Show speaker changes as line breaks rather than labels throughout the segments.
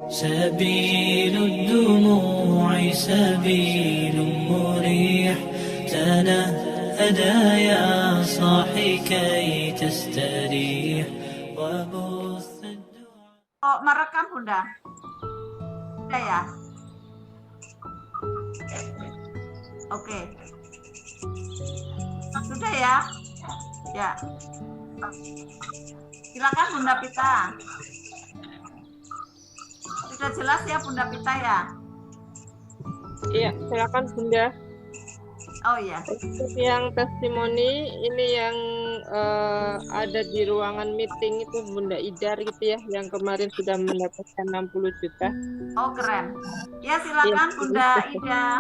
سبيل الدموع سبيل مريح تنهدى يا صاحي كي تستريح وبث الدعاء.
Oh, merekam Bunda? Sudah ya? Oke. Sudah ya? Ya. Silakan Bunda Pita. Sudah jelas ya Bunda Pita ya?
Iya, silakan Bunda.
Oh iya.
Yang testimoni ini yang ada di ruangan meeting itu Bunda Idar gitu ya, yang kemarin sudah mendapatkan 60 juta.
Oh keren. Ya silakan
Iya.
Bunda Ida.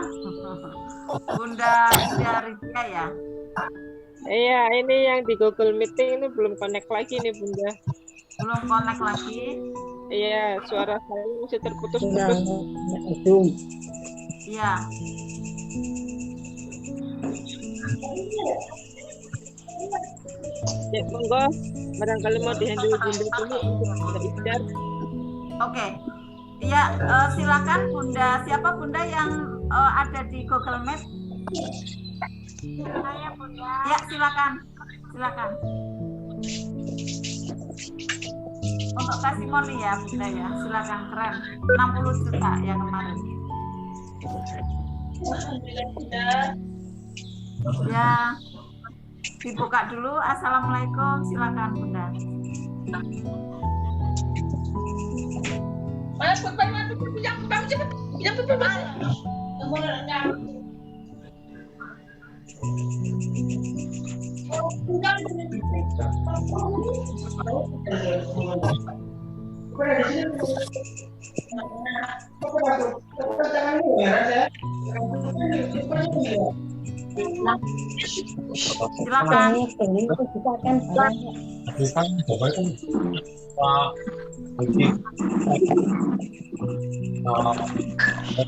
Bunda Ida Rizia ya.
Iya, ini yang di Google Meeting ini belum connect lagi nih Bunda.
Belum connect lagi.
Iya, suara saya masih terputus-putus.
Iya.
Ya, monggo, barangkali mau dihandle Bunda dulu untuk Bunda Idar.
Oke. Iya, silakan Bunda. Siapa Bunda yang ada di Google Meet? Saya Bunda. Ya, silakan. Silakan. Untuk testimoni ya Bunda ya. Silakan, keren. 60 juta yang kemarin. Ya. Dibuka dulu. Assalamualaikum. Silakan Bunda. Silakan.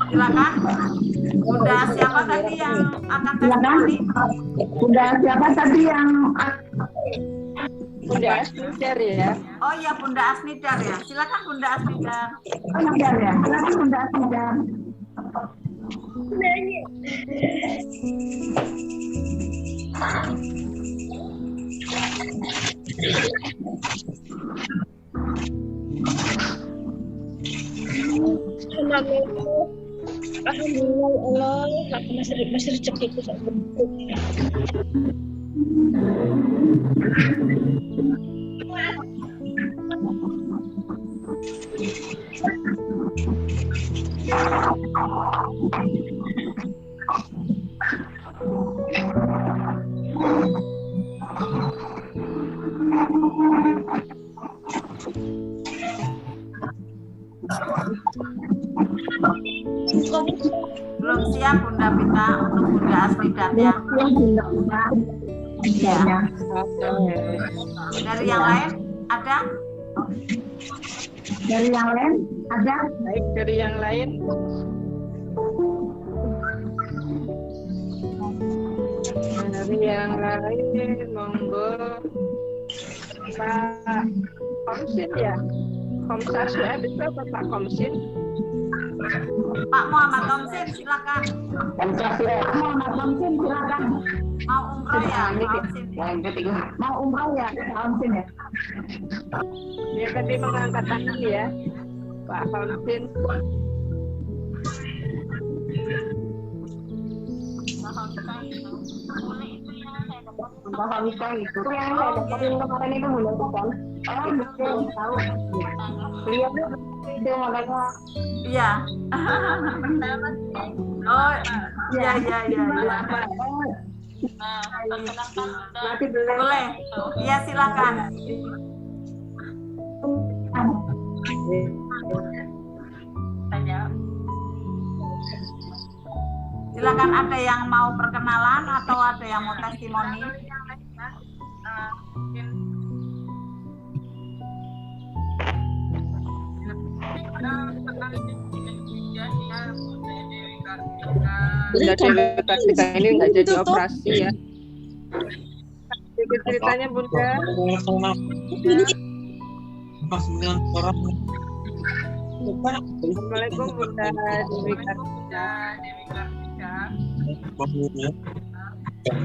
Silakan. Bunda siapa tadi yang akan testimoni?
Bunda siapa tadi yang
Bunda Asnidar ya.
Oh iya Bunda Asnidar ya. Silakan Bunda Asnidar.
Asnidar ya? Silakan Bunda Asnidar.
Alhamdulillah Allah, aku masih rezekiku sak bentuk.
Belum siap Bunda Pita untuk Bunda Asnidar ya. Iya. Dari yang lain ada?
Dari yang lain ada?
Baik, dari yang lain. Dari yang lain, monggo. Pak Komsin ya? Komsasya bisa apa Pak Komsin?
Pak Muhammad Komsin silakan.
Muhammad Komsin silakan.
Mau umroh ya Pak Komsin?
Mau umroh ya Komsin ya?
Dia tadi mengangkat tangan ya, Pak Komsin.
Bahwa bisa itu yang saya dapetin kemarin itu bulan kan? Oh betul tahu. Lihat itu makanya.
Iya. Oh iya iya iya.
Berarti belum.
Boleh. Iya silakan. Silakan, ada yang mau perkenalan atau ada yang mau testimoni?
Bunda Dewi Kartika ini nggak jadi operasi ya. Sedikit ceritanya Bunda. Assalamualaikum Bunda Dewi Kartika.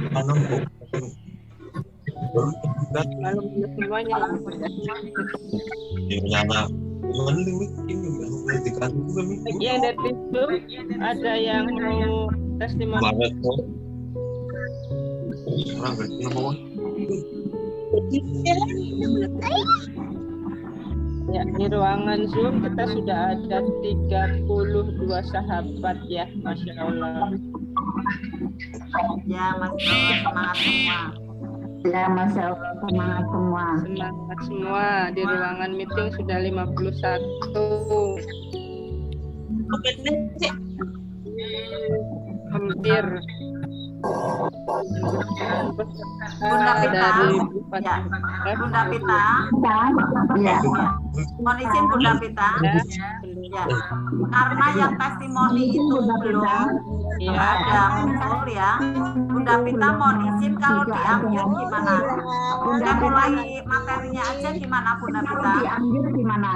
Malam semuanya. Yang dari Zoom ada yang mau testimoni. Ya, di ruangan Zoom kita sudah ada 32 sahabat ya, Masya Allah.
Ya, Masya Allah, semangat semua.
Ya, Masya Allah, semangat semua.
Semangat semua, di ruangan meeting sudah 51. Hampir.
Bunda Pita,
dari
ya. Bunda Pita,
Ya.
mohon izin Bunda Pita, ya. Karena yang testimoni itu belum ada muncul ya, Bunda Pita mohon izin kalau diambil gimana? Saya mulai materinya aja gimana Bunda Pita?
Diambil gimana?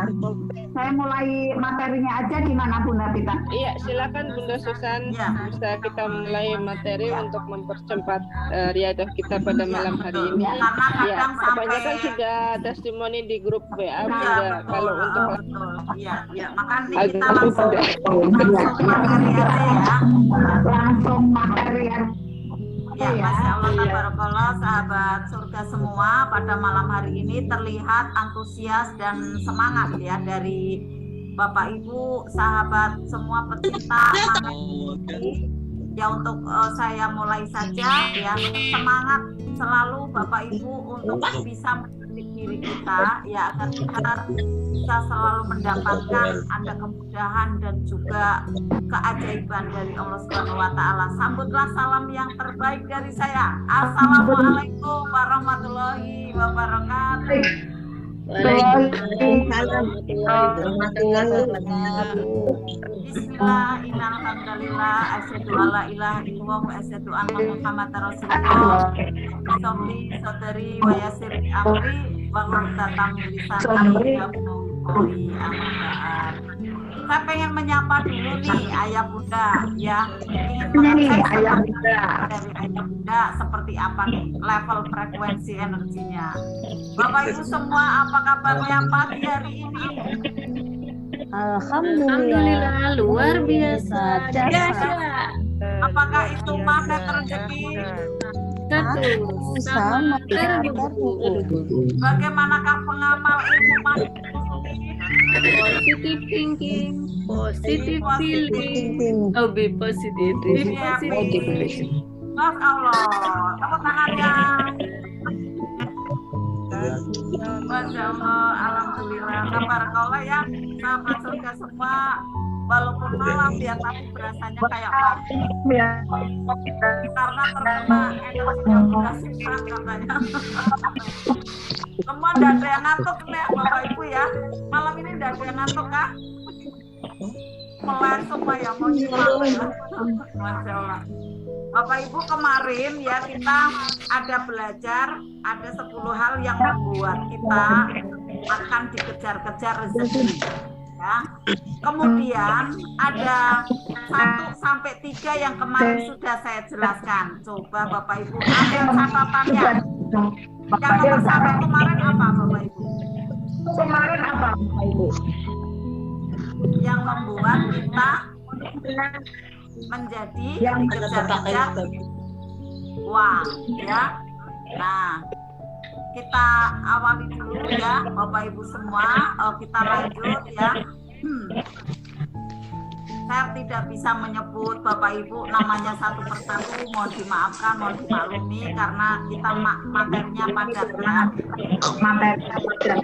Saya mulai materinya aja gimana Bunda Pita?
Iya, silakan Bunda Susan,
Ya.
bisa kita mulai materi untuk mempercepat riadah kita pada malam hari ini.
Karena
Ya,
kadang
kebanyakan
sampai
sudah testimoni di grup WA,
ya,
Bunda.
betul,
Kalau untuk
betul. Iya, iya. Makanya
agak
kita langsung materi aja ya.
Langsung materi
Ya, Masya Allah, tabarakallah, sahabat surga semua, pada malam hari ini terlihat antusias dan semangat ya dari Bapak Ibu, sahabat semua pecinta materi. Ya, untuk saya mulai saja ya, semangat selalu Bapak Ibu untuk bisa mendidik diri kita ya, agar kita bisa selalu mendapatkan ada kemudahan dan juga keajaiban dari Allah Subhanahu wa taala. Sambutlah salam yang terbaik dari saya. Assalamualaikum warahmatullahi wabarakatuh.
Waalaikumsalam warahmatullahi wabarakatuh.
Bismillah, innalhamdulillah, asyhadu alla ilaha illallah wa asyhadu anna Muhammadar Rasulullah. Sholli sadri wa yassir amri wa ghfirtatam lisani qawli aman. Saya pengen menyapa dulu nih Ayah Bunda ya. Ingin mengecek
Ayah Bunda.
dari Ayah Bunda seperti apa nih level frekuensi energinya. Bapak Ibu semua, apa kabarnya pagi hari ini?
Alhamdulillah luar biasa. Dahsyat.
Apakah itu magnet rezeki?
Sama
Bagaimanakah pengamal ilmu magnet?
positive thinking, positive feeling. Oh, be positive. Be positive.
Masya Allah, tepuk tangannya. Masya Allah, alhamdulillah. Tabarakallah ya, sahabat surga semua. Walaupun malam ya, tapi berasanya kayak pagi. Karena terkena energi yang udah susah katanya. Semua tidak ada yang ngantuk nih Bapak Ibu ya. Malam ini tidak ada yang ngantuk kah? Melek semua ya, mau nyimak ya. Masya Allah. Bapak Ibu, kemarin ya kita ada belajar, ada 10 hal yang membuat kita akan dikejar-kejar rezeki. Ya. Kemudian ada 1 sampai 3 yang kemarin sudah saya jelaskan. Coba Bapak Ibu ambil catatannya. Yang nomor 1 kemarin apa Bapak Ibu?
Kemarin apa Bapak Ibu?
Yang membuat kita menjadi dikejar-kejar uang ya. Nah, kita awali dulu ya Bapak Ibu semua. Kita lanjut ya. Saya tidak bisa menyebut Bapak Ibu namanya satu persatu, mohon dimaafkan, mohon dimaklumi karena kita materinya padat ya.
Materinya padat.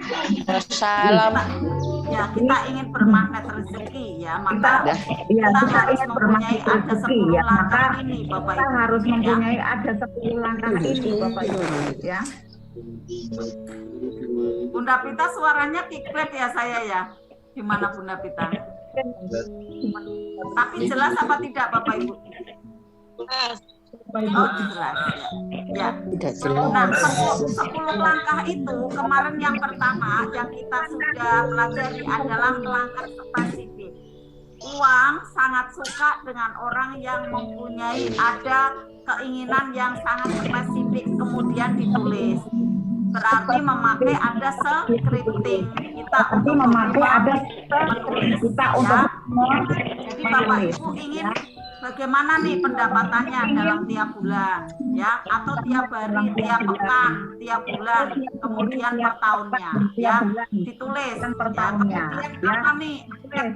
Salam. Ya, kita ingin bermagnet rezeki ya, maka kita harus mempunyai ada 10 langkah ini Bapak Ibu.
Kita harus mempunyai ada 10 langkah ini Bapak Ibu ya.
Bunda Pita suaranya kiklet ya saya ya. Gimana Bunda Pita? Tapi jelas apa tidak Bapak Ibu? Oh, jelas ya. Nah, 10 langkah itu kemarin yang pertama yang kita sudah pelajari adalah langkah spesifik. Uang sangat suka dengan orang yang mempunyai ada keinginan yang sangat spesifik kemudian ditulis. Berarti memakai ada scripting kita untuk memakai ada menulis kita untuk jadi Bapak Ibu ingin bagaimana nih pendapatannya dalam tiap bulan ya, atau tiap hari, tiap pekan, tiap bulan, kemudian per tahunnya ya, ditulis ya. Kemudian apa nih yang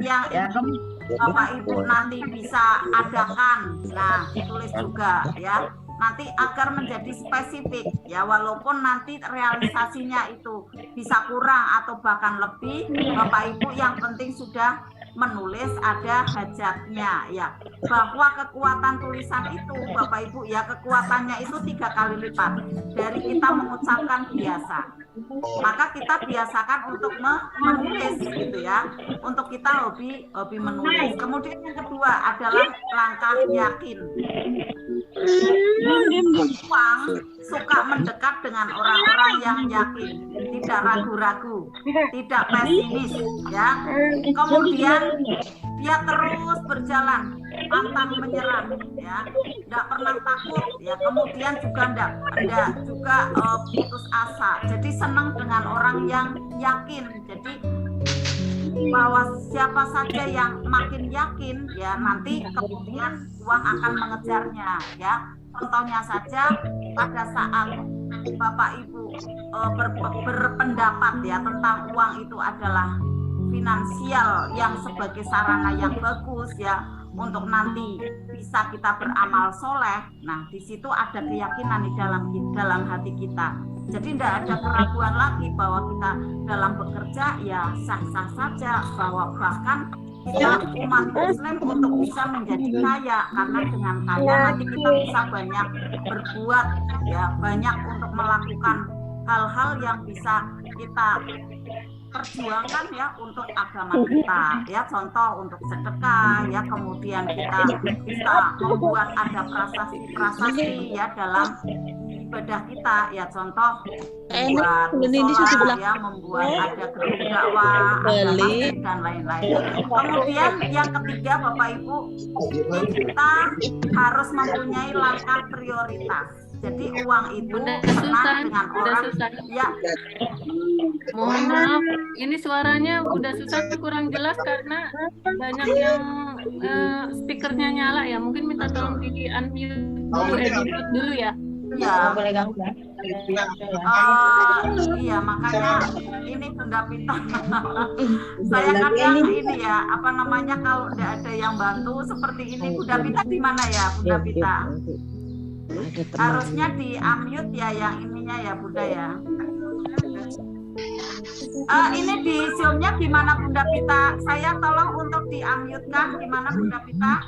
Bapak Ibu nanti bisa adakan, nah ditulis juga ya, nanti agar menjadi spesifik ya, walaupun nanti realisasinya itu bisa kurang atau bahkan lebih, Bapak Ibu yang penting sudah menulis ada hajatnya ya, bahwa kekuatan tulisan itu Bapak Ibu ya, kekuatannya itu 3 kali lipat dari kita mengucapkan biasa. Maka kita biasakan untuk menulis gitu ya, untuk kita hobi menulis. Kemudian yang kedua adalah langkah yakin. Uang suka mendekat dengan orang-orang yang yakin, tidak ragu-ragu, tidak pesimis ya. Kemudian dia terus berjalan pantang menyerah ya, tidak pernah takut ya, kemudian juga tidak juga putus asa. Jadi senang dengan orang yang yakin. Jadi bahwa siapa saja yang makin yakin ya, nanti kemudian uang akan mengejarnya ya. Contohnya saja pada saat Bapak Ibu berpendapat ya tentang uang itu adalah finansial yang sebagai sarana yang bagus ya, untuk nanti bisa kita beramal soleh. Nah, di situ ada keyakinan di dalam hati kita. Jadi tidak ada keraguan lagi bahwa kita dalam bekerja ya sah-sah saja, bahwa bahkan kita umat Muslim untuk bisa menjadi kaya, karena dengan kaya nanti kita bisa banyak berbuat ya, banyak untuk melakukan hal-hal yang bisa kita perjuangkan ya untuk agama kita ya, contoh untuk sedekah ya, kemudian kita bisa membuat ada prasasti ya dalam ibadah kita ya, contoh membuat sholat ya, membuat ada grup dakwah, ada masjid dan lain-lain. Kemudian yang ketiga Bapak Ibu, kita harus mempunyai langkah prioritas. Jadi uang itu senang dengan orang ya.
Mohon maaf, ini suaranya udah susah, kurang jelas karena banyak yang speakernya nyala ya. Mungkin minta tolong di unmute dulu, edit dulu ya.
Iya, boleh ganggu. Iya, makanya ini Bunda Pita. Saya kadang ini ya, apa namanya, kalau tidak ada yang bantu seperti ini, Bunda Pita di mana ya, Bunda Pita? Harusnya di unmute ya, yang ininya ya Bunda ya. Ini di Zoom-nya gimana Bunda Pita? Saya tolong untuk di unmute kan, gimana Bunda Pita?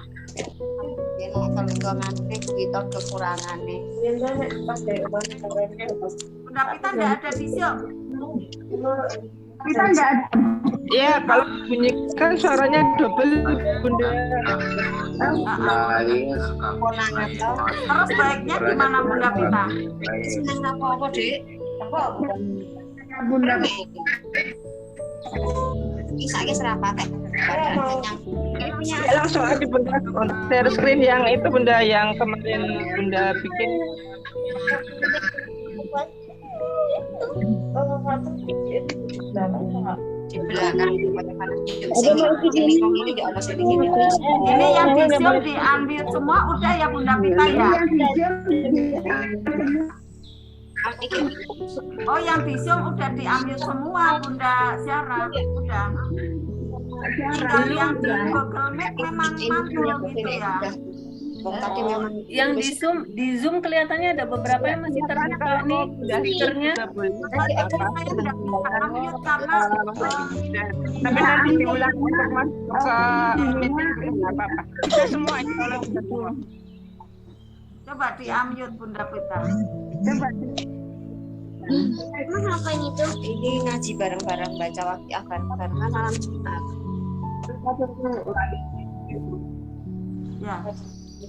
Kita kekurangan nih.
Bunda Pita nggak ada di Zoom.
Kita nggak ada. Ya, kalau bunyi kan suaranya double Bunda.
Terus baiknya gimana Bunda Pita?
Senang apa Dek?
Bunda.
Saya serapa kayak
langsung aja Bunda share screen yang itu Bunda, yang kemarin Bunda bikin.
Di belakang
ini yang di Zoom diambil semua udah ya Bunda Pita ya? Oh, yang di Zoom udah diambil semua Bunda Syara, udah. Tinggal yang di Google Meet memang mantul gitu ya.
Yang di Zoom kelihatannya ada beberapa yang masih terbuka nih speakernya.
Saya tidak bisa unmute karena
Tapi nanti diulang untuk masuk ke meeting nggak apa-apa. Kita semua kalau sudah semua.
coba di unmute Bunda Pita.
Coba.
Emang ngapain itu? Ini ngaji bareng-bareng baca waktu akhir karena malam Jumat.
Ya.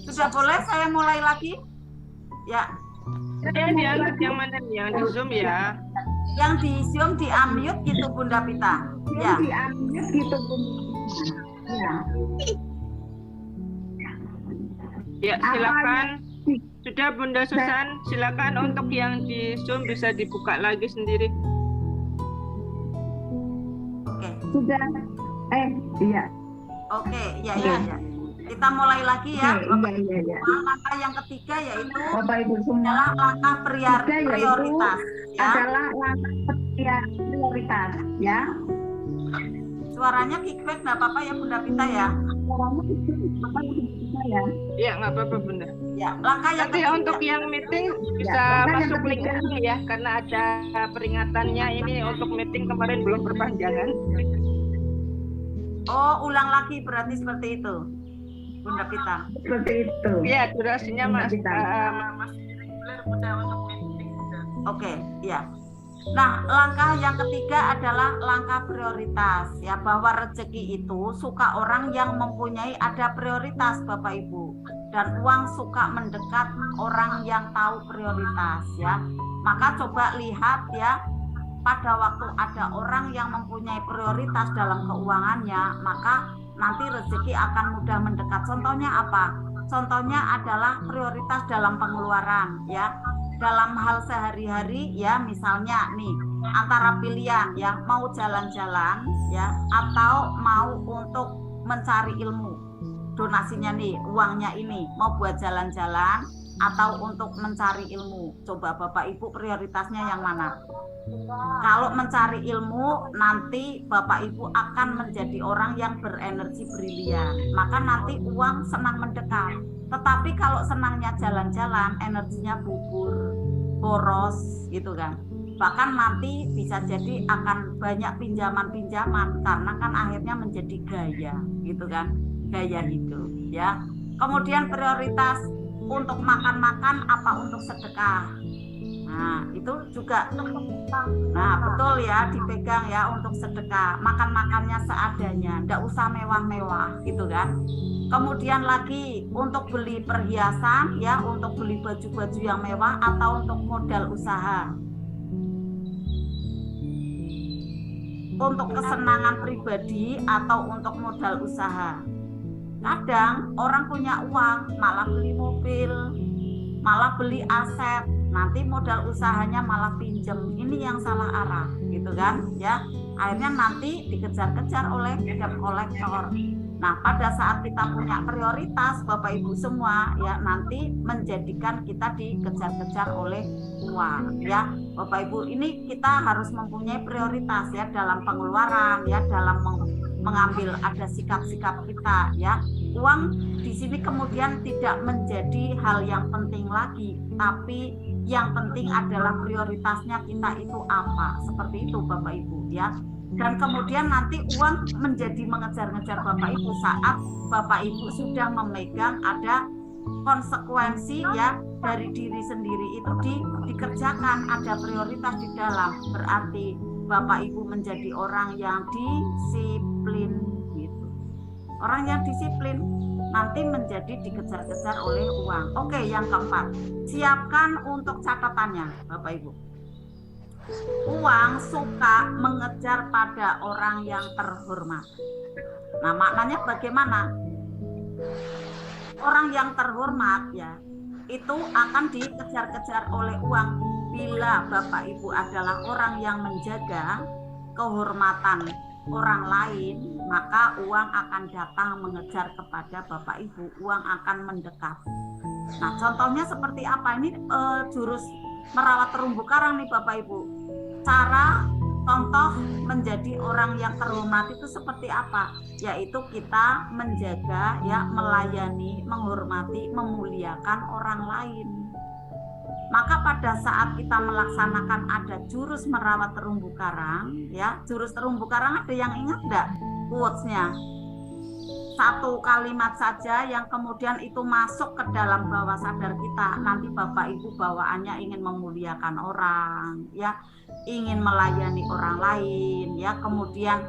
Sudah boleh saya mulai lagi? Ya.
Saya diangkat yang mana nih? Yang di Zoom ya?
Yang di Zoom di unmute gitu Bunda Pita. Ya.
Di unmute gitu Bunda. Ya.
Ya, silakan. Sudah Bunda Susan, silakan untuk yang di Zoom bisa dibuka lagi sendiri.
Oke.
Sudah. Iya.
Oke, ya. Kita mulai lagi ya.
Iya.
Langkah yang ketiga yaitu
Bapak Ibu semua
adalah langkah prioritas. Ya.
Adalah langkah prioritas, ya.
Suaranya feedback nggak apa-apa ya Bunda Pita ya.
Ya, nggak apa-apa Bunda.
Ya, langkah yang
Nanti
ketiga.
untuk yang meeting bisa masuk link ini ya, karena ada peringatannya ini untuk meeting kemarin belum perpanjangan.
Oh, ulang lagi berarti seperti itu, Bunda Pita.
Seperti itu.
Ya, durasinya masih
Oke, ya. Nah, langkah yang ketiga adalah langkah prioritas ya, bahwa rezeki itu suka orang yang mempunyai ada prioritas Bapak Ibu, dan uang suka mendekat orang yang tahu prioritas ya. Maka coba lihat ya, pada waktu ada orang yang mempunyai prioritas dalam keuangannya, maka nanti rezeki akan mudah mendekat. Contohnya apa? Contohnya adalah prioritas dalam pengeluaran ya. Dalam hal sehari-hari ya, misalnya nih antara pilihan ya, mau jalan-jalan ya atau mau untuk mencari ilmu. Donasinya nih, uangnya ini mau buat jalan-jalan atau untuk mencari ilmu. Coba Bapak Ibu prioritasnya yang mana? Kalau mencari ilmu, nanti Bapak Ibu akan menjadi orang yang berenergi brilian. Maka nanti uang senang mendekat. Tetapi kalau senangnya jalan-jalan, energinya gugur, boros gitu kan. Bahkan nanti bisa jadi akan banyak pinjaman-pinjaman karena kan akhirnya menjadi gaya gitu kan. Gaya hidup ya. Kemudian prioritas untuk makan-makan apa untuk sedekah. Nah, itu juga. Nah, betul ya, dipegang ya untuk sedekah. Makan-makannya seadanya, enggak usah mewah-mewah gitu kan. Kemudian lagi untuk beli perhiasan ya, untuk beli baju-baju yang mewah atau untuk modal usaha. Untuk kesenangan pribadi atau untuk modal usaha. Kadang orang punya uang malah beli mobil, malah beli aset, nanti modal usahanya malah pinjem. Ini yang salah arah gitu kan ya. Akhirnya nanti dikejar-kejar oleh debt collector. Nah, pada saat kita punya prioritas Bapak Ibu semua ya, nanti menjadikan kita dikejar-kejar oleh uang ya. Bapak Ibu, ini kita harus mempunyai prioritas ya dalam pengeluaran ya, dalam mengambil ada sikap-sikap kita ya. Uang di sini kemudian tidak menjadi hal yang penting lagi, tapi yang penting adalah prioritasnya kita itu apa. Seperti itu Bapak Ibu ya. Dan kemudian nanti uang menjadi mengejar-ngejar Bapak Ibu saat Bapak Ibu sudah memegang ada konsekuensi ya dari diri sendiri itu dikerjakan, ada prioritas di dalam. Berarti Bapak Ibu menjadi orang yang disiplin gitu. Orang yang disiplin nanti menjadi dikejar-kejar oleh uang. Oke, yang keempat, siapkan untuk catatannya Bapak Ibu. Uang suka mengejar pada orang yang terhormat. Nah, maknanya bagaimana? Orang yang terhormat ya, itu akan dikejar-kejar oleh uang. Bila Bapak Ibu adalah orang yang menjaga kehormatan orang lain, maka uang akan datang mengejar kepada Bapak Ibu. Uang akan mendekat. Nah, contohnya seperti apa? Ini jurus merawat terumbu karang nih Bapak Ibu. Cara contoh menjadi orang yang terhormat itu seperti apa? Yaitu kita menjaga ya, melayani, menghormati, memuliakan orang lain. Maka pada saat kita melaksanakan ada jurus merawat terumbu karang ya, jurus terumbu karang ada yang ingat enggak quotes-nya? Satu kalimat saja yang kemudian itu masuk ke dalam bawah sadar kita. Nanti Bapak Ibu bawaannya ingin memuliakan orang ya, ingin melayani orang lain ya, kemudian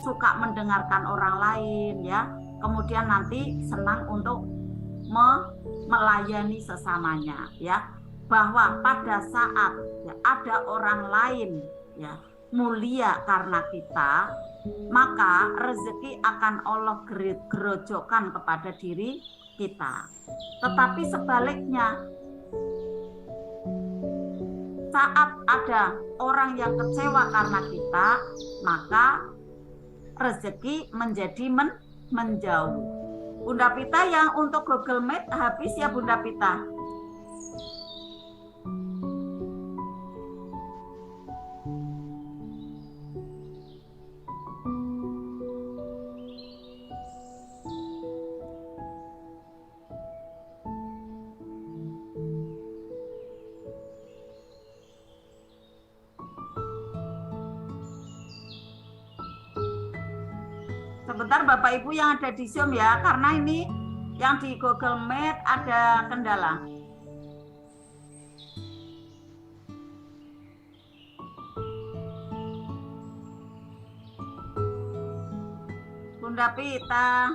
suka mendengarkan orang lain ya, kemudian nanti senang untuk melayani sesamanya, ya. Bahwa pada saat ya, ada orang lain ya mulia karena kita, maka rezeki akan Allah gerojokkan kepada diri kita. Tetapi sebaliknya, saat ada orang yang kecewa karena kita, maka rezeki menjadi menjauh. Bunda Pita yang untuk Google Meet habis ya Bunda Pita. Sebentar Bapak Ibu yang ada di Zoom ya, karena ini yang di Google Meet ada kendala. Bunda Pita.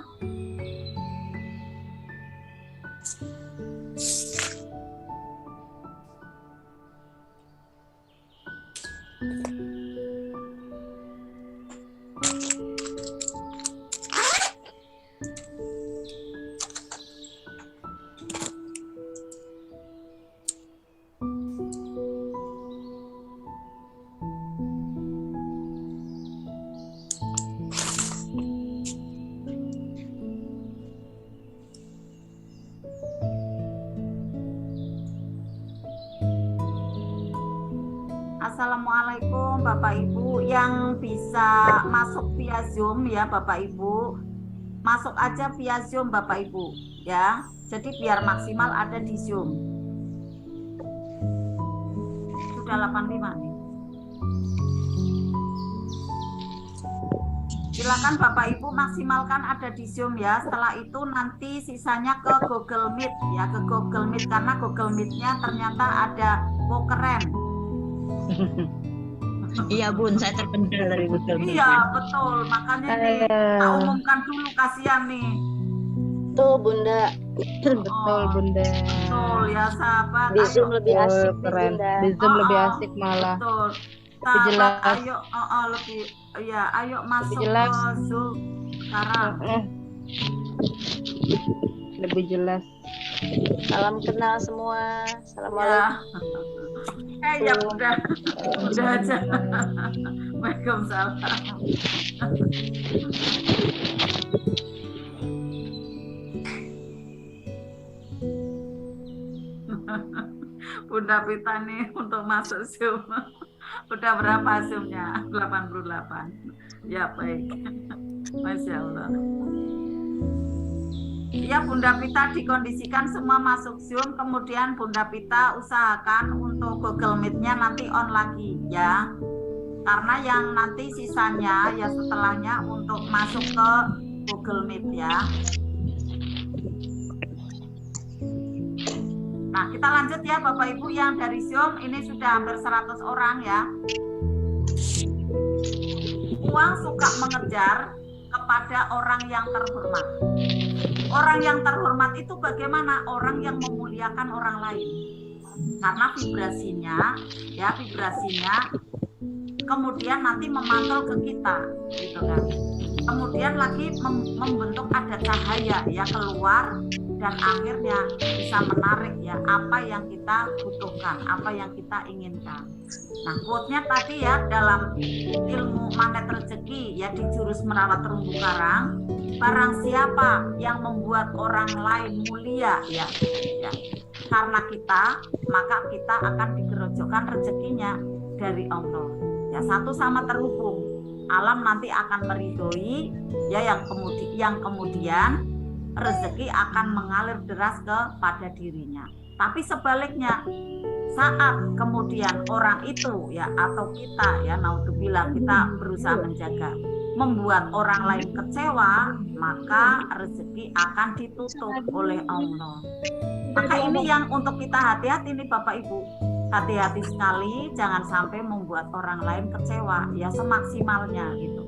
Assalamualaikum Bapak Ibu yang bisa masuk via Zoom ya Bapak Ibu. Masuk aja via Zoom Bapak Ibu ya. Jadi biar maksimal ada di Zoom. Sudah 85 nih. Silakan Bapak Ibu maksimalkan ada di Zoom ya. Setelah itu nanti sisanya ke Google Meet ya, ke Google Meet karena Google Meet-nya ternyata ada keren.
Iya Bun, saya terpendal dari Google Meet.
Iya betul, makanya nih tak umumkan dulu, kasihan nih.
Tuh Bunda.
Betul Bunda.
Betul ya sahabat.
Di Zoom lebih asik
keren.
Bunda.
Di Zoom lebih asik malah.
Betul.
Lebih jelas.
Ayo lebih ya, ayo masuk
jelas.
ke Zoom sekarang.
Lebih jelas.
Salam kenal semua. Assalamualaikum.
Ya udah aja. Waalaikumsalam. Bunda Pita nih untuk masuk Zoom. Udah berapa Zoom-nya? 88. Ya baik. Masya Allah. Ya Bunda Pita dikondisikan semua masuk Zoom, kemudian Bunda Pita usahakan untuk Google Meet-nya nanti on lagi ya. Karena yang nanti sisanya ya setelahnya untuk masuk ke Google Meet ya. Nah, kita lanjut ya Bapak Ibu yang dari Zoom, ini sudah hampir 100 orang ya. Uang suka mengejar kepada orang yang terhormat. Orang yang terhormat itu bagaimana? Orang yang memuliakan orang lain. Karena vibrasinya kemudian nanti memantul ke kita, gitu kan. Kemudian lagi membentuk ada cahaya ya keluar dan akhirnya bisa menarik ya apa yang kita butuhkan, apa yang kita inginkan. Nah, quote-nya tadi ya dalam ilmu magnet rezeki ya di jurus merawat terumbu karang, barang siapa yang membuat orang lain mulia ya karena kita, maka kita akan digerojokkan rezekinya dari Allah. Ya, satu sama terhubung. Alam nanti akan meridhoi ya yang kemudian rezeki akan mengalir deras kepada dirinya. Tapi sebaliknya, saat kemudian orang itu ya atau kita ya naudzubillah kita berusaha menjaga membuat orang lain kecewa, maka rezeki akan ditutup oleh Allah. Maka ini yang untuk kita hati-hati nih Bapak Ibu. Hati-hati sekali jangan sampai membuat orang lain kecewa ya semaksimalnya gitu.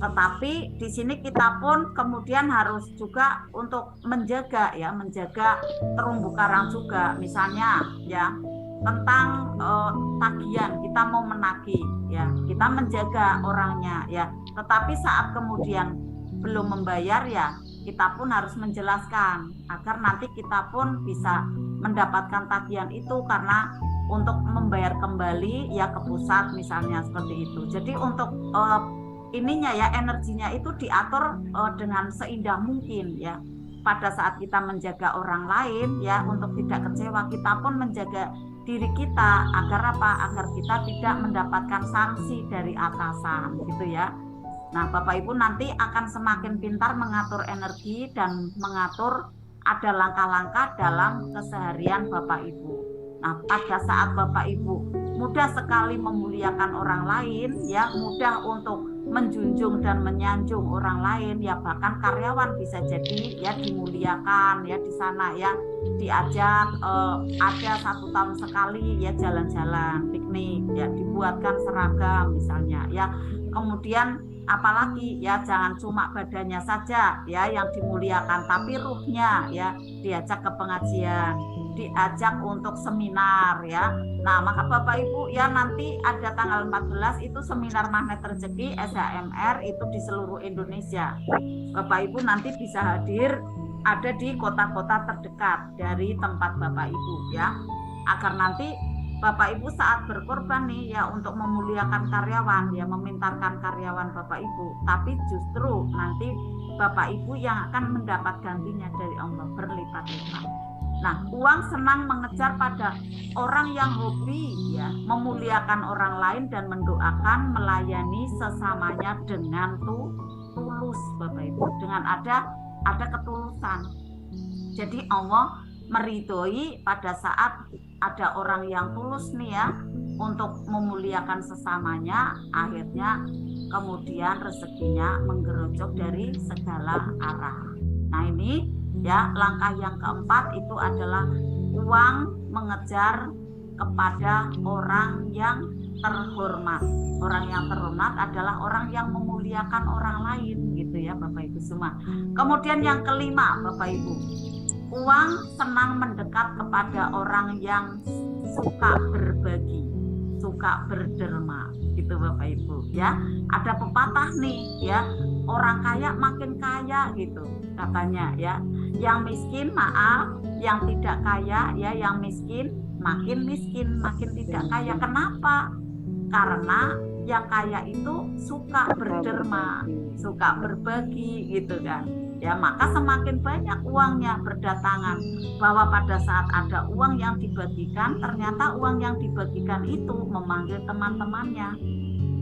Tetapi di sini kita pun kemudian harus juga untuk menjaga terumbu karang juga, misalnya ya tentang tagihan, kita mau menagih ya, kita menjaga orangnya ya, tetapi saat kemudian belum membayar ya kita pun harus menjelaskan agar nanti kita pun bisa mendapatkan tagihan itu, karena untuk membayar kembali ya ke pusat misalnya seperti itu. Jadi untuk ininya ya, energinya itu diatur dengan seindah mungkin ya. Pada saat kita menjaga orang lain ya, untuk tidak kecewa, kita pun menjaga diri kita agar apa? Agar kita tidak mendapatkan sanksi dari atasan gitu ya. Nah, Bapak Ibu nanti akan semakin pintar mengatur energi dan mengatur ada langkah-langkah dalam keseharian Bapak Ibu. Nah, pada saat Bapak Ibu mudah sekali memuliakan orang lain ya, mudah untuk menjunjung dan menyanjung orang lain ya, bahkan karyawan bisa jadi ya dimuliakan ya di sana ya, diajak ada 1 tahun sekali ya jalan-jalan piknik ya, dibuatkan seragam misalnya ya. Kemudian apalagi ya, jangan cuma badannya saja ya yang dimuliakan, tapi ruhnya ya, diajak ke pengajian, diajak untuk seminar ya. Nah, maka Bapak Ibu ya, nanti ada tanggal 14 itu seminar magnet rezeki SHMR itu di seluruh Indonesia. Bapak Ibu nanti bisa hadir, ada di kota-kota terdekat dari tempat Bapak Ibu ya, agar nanti Bapak Ibu saat berkorban nih ya untuk memuliakan karyawan ya, memintarkan karyawan Bapak Ibu, tapi justru nanti Bapak Ibu yang akan mendapat gantinya dari Allah berlipat-lipat. Nah, uang senang mengejar pada orang yang hobi ya, memuliakan orang lain dan mendoakan, melayani sesamanya dengan tulus Bapak Ibu, dengan ada ketulusan. Jadi Allah meridhoi pada saat ada orang yang tulus nih ya untuk memuliakan sesamanya, akhirnya kemudian rezekinya menggerojok dari segala arah. Nah, ini ya langkah yang keempat itu adalah uang mengejar kepada orang yang terhormat. Orang yang terhormat adalah orang yang memuliakan orang lain gitu ya Bapak Ibu semua. Kemudian yang kelima Bapak Ibu, uang senang mendekat kepada orang yang suka berbagi, suka berderma gitu Bapak Ibu ya. Ada pepatah nih ya, orang kaya makin kaya gitu katanya ya. Yang miskin maaf, yang tidak kaya ya, yang miskin, makin tidak kaya. Kenapa? Karena yang kaya itu suka berderma, suka berbagi gitu kan. Ya, maka semakin banyak uangnya berdatangan, bahwa pada saat ada uang yang dibagikan, ternyata uang yang dibagikan itu memanggil teman-temannya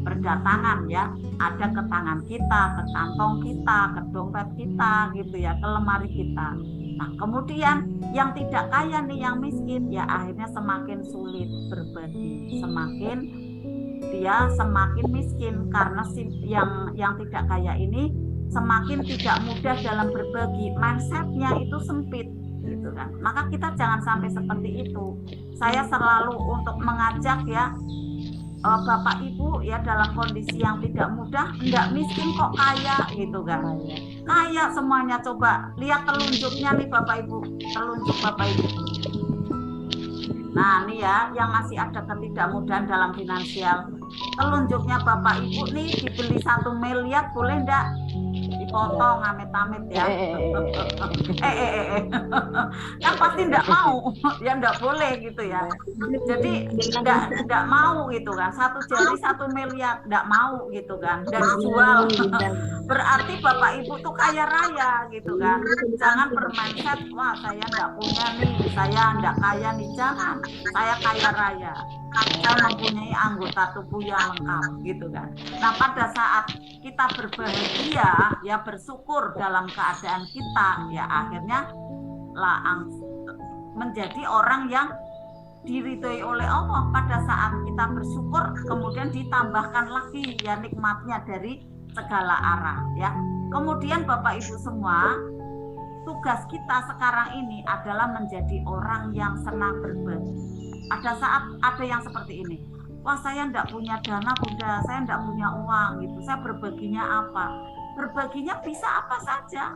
berdatangan ya, ada ke tangan kita, ke kantong kita, ke dompet kita gitu ya, ke lemari kita. Nah, kemudian yang tidak kaya nih, yang miskin ya, akhirnya semakin sulit berbagi, semakin miskin, karena yang tidak kaya ini semakin tidak mudah dalam berbagi, mindsetnya itu sempit gitu kan. Maka kita jangan sampai seperti itu. Saya selalu untuk mengajak ya Bapak Ibu ya, dalam kondisi yang tidak mudah, enggak miskin kok kaya gitu kan. Kaya semuanya, coba lihat telunjuknya nih Bapak Ibu, telunjuk Bapak Ibu. Nah, nih ya, yang masih ada ketidakmudahan dalam finansial, telunjuknya Bapak Ibu nih dibeli 1 miliar, boleh enggak dipotong amit-amit ya? Kan pasti enggak mau, ya enggak boleh gitu ya. Jadi enggak mau gitu kan, 1 jari 1 miliar enggak mau gitu kan, dan dijual. Berarti Bapak Ibu tuh kaya raya gitu kan. Jangan bermindset, wah saya enggak punya nih, saya enggak kaya nih. Jangan, saya kaya raya, saya mempunyai anggota tubuh yang lengkap gitu kan. Nah, pada saat kita berbahagia ya, bersyukur dalam keadaan kita ya, akhirnya menjadi orang yang diridhoi oleh Allah. Pada saat kita bersyukur, kemudian ditambahkan lagi ya nikmatnya dari segala arah ya. Kemudian Bapak Ibu semua, tugas kita sekarang ini adalah menjadi orang yang senang berbagi. Pada saat ada yang seperti ini, wah saya enggak punya dana Bunda, saya enggak punya uang gitu, saya berbaginya apa? Berbaginya bisa apa saja,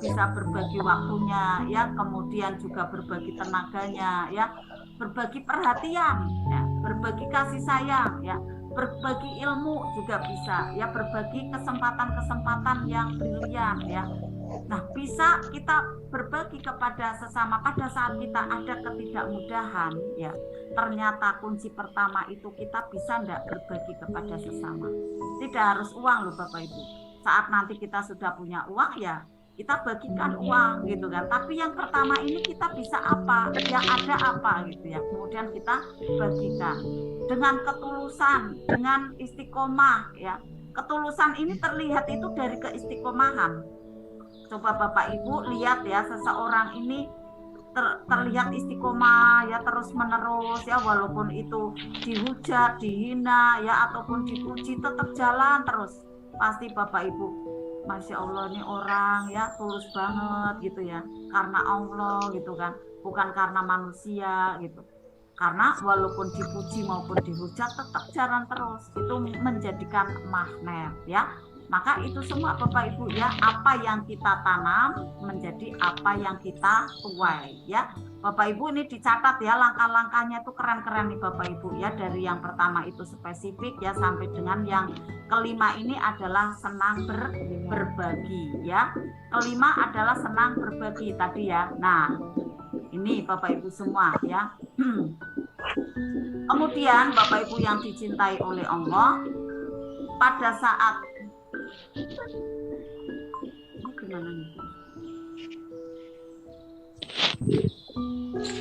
bisa berbagi waktunya ya, kemudian juga berbagi tenaganya ya, berbagi perhatian ya, berbagi kasih sayang ya, berbagi ilmu juga bisa ya, berbagi kesempatan-kesempatan yang brilian ya. Nah, bisa kita berbagi kepada sesama pada saat kita ada ketidakmudahan ya. Ternyata kunci pertama itu kita bisa enggak berbagi kepada sesama. Tidak harus uang loh Bapak Ibu. Saat nanti kita sudah punya uang ya, kita bagikan uang gitu kan. Tapi yang pertama ini kita bisa apa? Yang ada apa gitu ya. Kemudian kita bagikan dengan ketulusan, dengan istiqomah ya. Ketulusan ini terlihat itu dari keistiqomahan. Coba Bapak Ibu lihat ya, seseorang ini terlihat istiqomah ya, terus menerus ya, walaupun itu dihujat, dihina ya, ataupun dipuji, tetap jalan terus. Pasti Bapak Ibu, Masya Allah nih orang ya tulus banget gitu ya, karena Allah gitu kan, bukan karena manusia gitu. Karena walaupun dipuji maupun dihujat tetap jalan terus, itu menjadikan magnet ya. Maka itu semua Bapak Ibu ya, apa yang kita tanam menjadi apa yang kita tuai ya. Bapak Ibu ini dicatat ya, langkah-langkahnya itu keren-keren nih Bapak Ibu ya. Dari yang pertama itu spesifik ya, sampai dengan yang kelima ini adalah senang berbagi ya. Kelima adalah senang berbagi tadi ya. Nah, ini Bapak Ibu semua ya. Kemudian Bapak Ibu yang dicintai oleh Allah, pada saat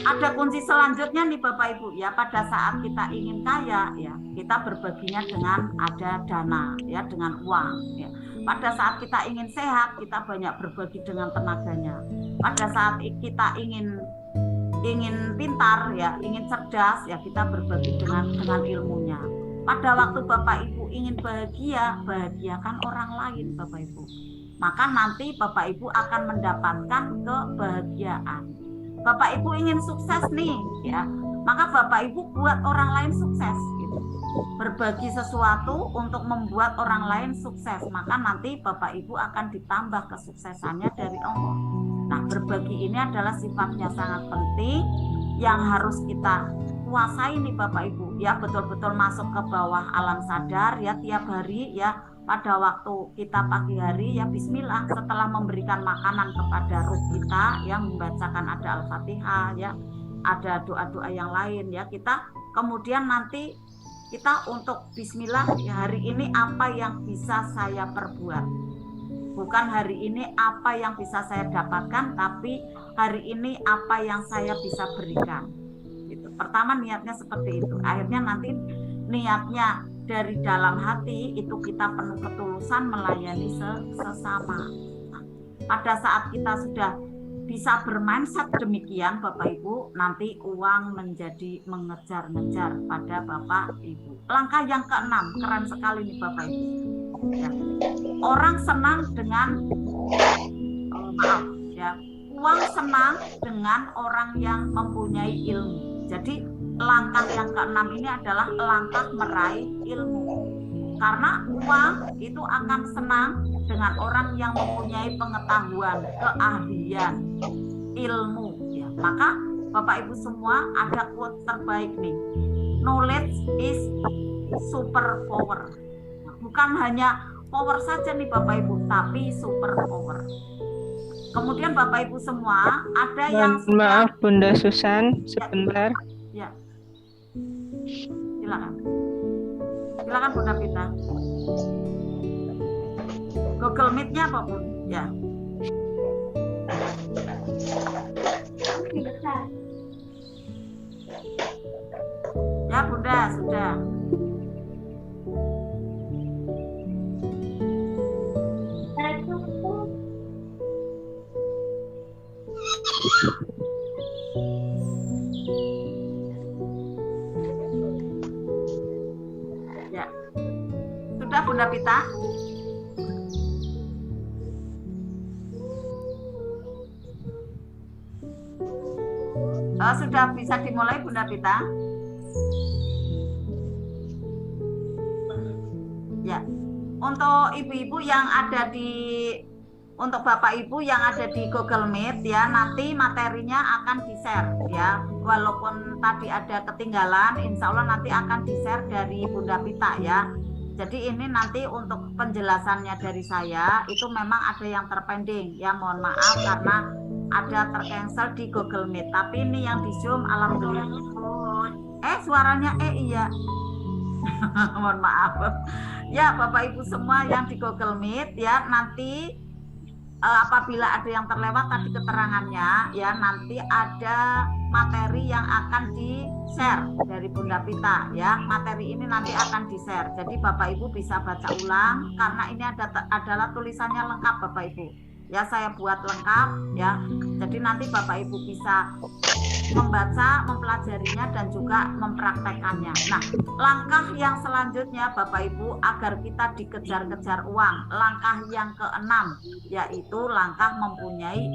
ada kunci selanjutnya nih Bapak Ibu ya, pada saat kita ingin kaya ya, kita berbaginya dengan ada dana ya, dengan uang ya. Pada saat kita ingin sehat, kita banyak berbagi dengan tenaganya. Pada saat kita ingin pintar ya, ingin cerdas ya, kita berbagi dengan ilmunya. Pada waktu Bapak Ibu ingin bahagia, bahagiakan orang lain Bapak Ibu. Maka nanti Bapak Ibu akan mendapatkan kebahagiaan. Bapak Ibu ingin sukses nih ya, maka Bapak Ibu buat orang lain sukses gitu. Berbagi sesuatu untuk membuat orang lain sukses, maka nanti Bapak Ibu akan ditambah kesuksesannya dari Allah. Nah, berbagi ini adalah sifatnya sangat penting yang harus kita kuasai nih Bapak Ibu ya, betul-betul masuk ke bawah alam sadar ya, tiap hari ya, pada waktu kita pagi hari ya, bismillah, setelah memberikan makanan kepada ruh kita yang membacakan ada Al-Fatihah ya, ada doa-doa yang lain ya, kita kemudian nanti kita untuk bismillah ya, hari ini apa yang bisa saya perbuat, bukan hari ini apa yang bisa saya dapatkan, tapi hari ini apa yang saya bisa berikan. Pertama niatnya seperti itu, akhirnya nanti niatnya dari dalam hati itu kita penuh ketulusan melayani sesama. Pada saat kita sudah bisa bermindset demikian Bapak Ibu, nanti uang menjadi mengejar-ngejar pada Bapak Ibu. Langkah yang keenam, keren sekali nih Bapak Ibu ya. Orang senang dengan uang senang dengan orang yang mempunyai ilmu. Jadi langkah yang keenam ini adalah langkah meraih ilmu. Karena uang itu akan senang dengan orang yang mempunyai pengetahuan, keahlian, ilmu ya. Maka Bapak Ibu semua ada quote terbaik nih. Knowledge is super power. Bukan hanya power saja nih Bapak Ibu, tapi super power. Kemudian Bapak Ibu semua ada yang
maaf Bunda Susan sebentar.
Ya. Silakan. Silakan Bunda Pita. Google Meet-nya apa Bun? Ya. Ya Bunda, sudah. Ya. Sudah Bunda Pita? Sudah bisa dimulai Bunda Pita? untuk ibu-ibu yang ada di, untuk Bapak Ibu yang ada di Google Meet ya, nanti materinya akan di-share ya. Walaupun tadi ada ketinggalan, insya Allah nanti akan di-share dari Bunda Pita ya. Jadi ini nanti untuk penjelasannya dari saya, itu memang ada yang terpending ya, mohon maaf karena ada tercancel di Google Meet. Tapi ini yang di Zoom alhamdulillah. Suaranya iya. Mohon maaf. Ya Bapak Ibu semua yang di Google Meet ya, nanti apabila ada yang terlewat tadi keterangannya ya, nanti ada materi yang akan di-share dari Bunda Pita ya. Materi ini nanti akan di-share. Jadi Bapak Ibu bisa baca ulang karena ini adalah tulisannya lengkap Bapak Ibu. Ya saya buat lengkap ya. Jadi nanti Bapak Ibu bisa membaca, mempelajarinya dan juga mempraktekannya. Nah, langkah yang selanjutnya Bapak Ibu agar kita dikejar-kejar uang, langkah yang keenam yaitu langkah mempunyai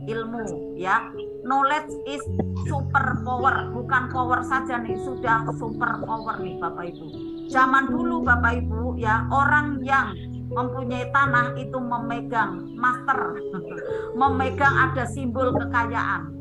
ilmu ya. Knowledge is super power, bukan power saja nih, sudah super power nih Bapak Ibu. Zaman dulu Bapak Ibu ya, orang yang mempunyai tanah itu memegang master, memegang ada simbol kekayaan.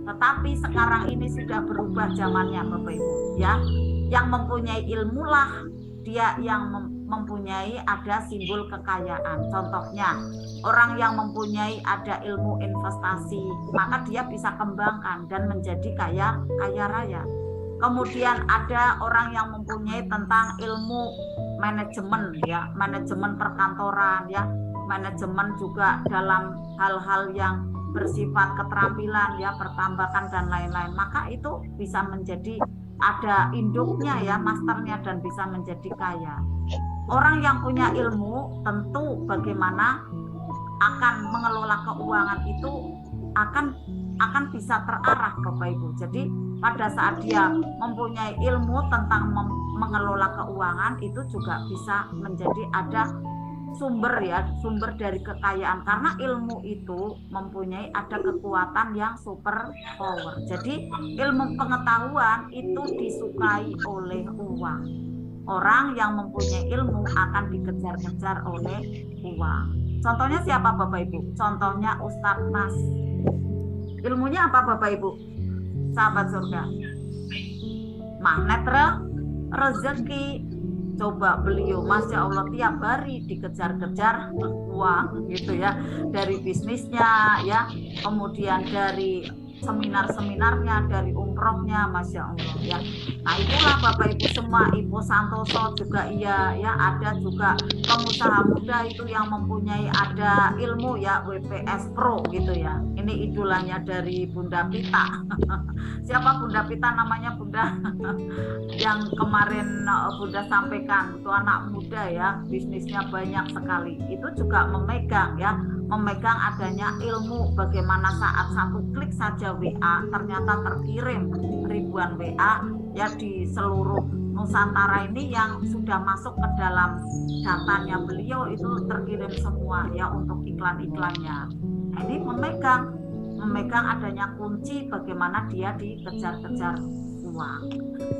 Tetapi sekarang ini sudah berubah zamannya Bapak Ibu ya. Yang mempunyai ilmu lah dia yang mempunyai ada simbol kekayaan. Contohnya orang yang mempunyai ada ilmu investasi, maka dia bisa kembangkan dan menjadi kaya raya. Kemudian ada orang yang mempunyai tentang ilmu manajemen ya, manajemen perkantoran ya, manajemen juga dalam hal-hal yang bersifat keterampilan ya, pertambakan dan lain-lain, maka itu bisa menjadi ada induknya ya, masternya, dan bisa menjadi kaya. Orang yang punya ilmu tentu bagaimana akan mengelola keuangan itu akan bisa terarah Bapak Ibu. Jadi pada saat dia mempunyai ilmu tentang mengelola keuangan itu juga bisa menjadi ada sumber dari kekayaan, karena ilmu itu mempunyai ada kekuatan yang super power. Jadi ilmu pengetahuan itu disukai oleh uang. Orang yang mempunyai ilmu akan dikejar-kejar oleh uang. Contohnya siapa Bapak Ibu? Contohnya Ustadz Mas. Ilmunya apa Bapak Ibu? Sahabat surga. Magnet rezeki. Coba beliau, Masya Allah, tiap hari dikejar-kejar uang gitu ya, dari bisnisnya ya, kemudian dari seminar-seminarnya, dari umrohnya, Masya Allah ya. Nah itulah Bapak Ibu semua, Ibu Santoso juga iya ya, ada juga pengusaha muda itu yang mempunyai ada ilmu ya, WPS Pro gitu ya. Ini idolanya dari Bunda Pita. Siapa Bunda Pita namanya Bunda? Yang kemarin Bunda sampaikan, itu anak muda ya, bisnisnya banyak sekali. Itu juga memegang adanya ilmu bagaimana saat satu klik saja WA ternyata terkirim ribuan WA ya di seluruh Nusantara ini yang sudah masuk ke dalam datanya beliau, itu terkirim semua ya untuk iklan-iklannya. Nah, ini memegang adanya kunci bagaimana dia dikejar-kejar uang.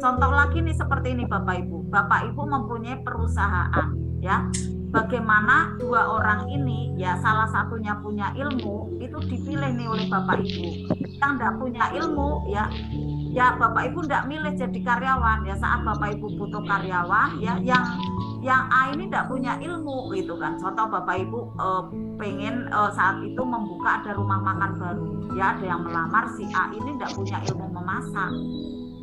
Contoh lagi nih seperti ini Bapak Ibu. Bapak Ibu mempunyai perusahaan ya. Bagaimana dua orang ini ya, salah satunya punya ilmu, itu dipilih nih oleh Bapak Ibu. Yang tidak punya ilmu ya Bapak Ibu tidak milih jadi karyawan ya. Saat Bapak Ibu butuh karyawan ya, yang A ini tidak punya ilmu gitu kan. Contoh Bapak Ibu pengen saat itu membuka ada rumah makan baru ya, ada yang melamar, si A ini tidak punya ilmu memasak,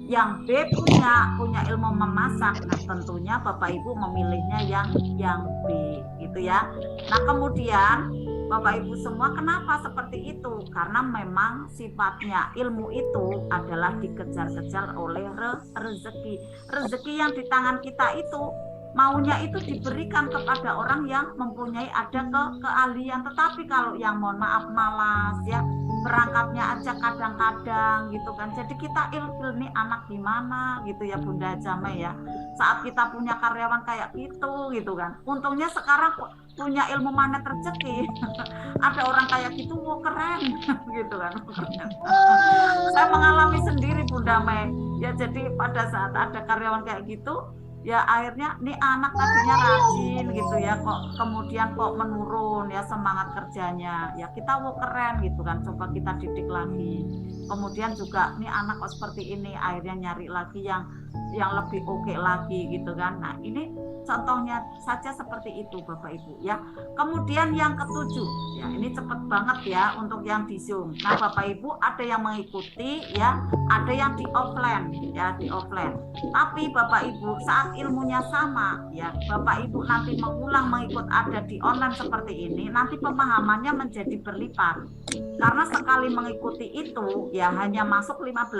yang B punya ilmu memasak. Nah tentunya Bapak Ibu memilihnya yang B gitu ya. Nah kemudian Bapak Ibu semua, kenapa seperti itu? Karena memang sifatnya ilmu itu adalah dikejar-kejar oleh rezeki. Rezeki yang di tangan kita itu maunya itu diberikan kepada orang yang mempunyai ada keahlian. Tetapi kalau yang mohon maaf malas ya, berangkatnya aja kadang-kadang gitu kan. Jadi kita ilfil nih anak gimana gitu ya Bunda Jamai ya. Saat kita punya karyawan kayak gitu kan. Untungnya sekarang punya ilmu magnet rezeki. Ada orang kayak gitu, wah keren gitu kan. Saya mengalami sendiri Bunda Mei. Ya jadi pada saat ada karyawan kayak gitu, ya akhirnya nih anak tadinya rajin gitu ya, kok kemudian kok menurun ya semangat kerjanya, ya kita keren gitu kan, coba kita didik lagi. Kemudian juga nih anak kok seperti ini, akhirnya nyari lagi yang lebih oke lagi gitu kan. Nah ini contohnya saja seperti itu Bapak Ibu ya. Kemudian yang ketujuh ya, ini cepet banget ya untuk yang di Zoom. Nah Bapak Ibu ada yang mengikuti ya, ada yang di offline ya, di offline. Tapi Bapak Ibu saat ilmunya sama ya, Bapak Ibu nanti mengulang mengikut ada di online seperti ini, nanti pemahamannya menjadi berlipat. Karena sekali mengikuti itu ya hanya masuk 15%.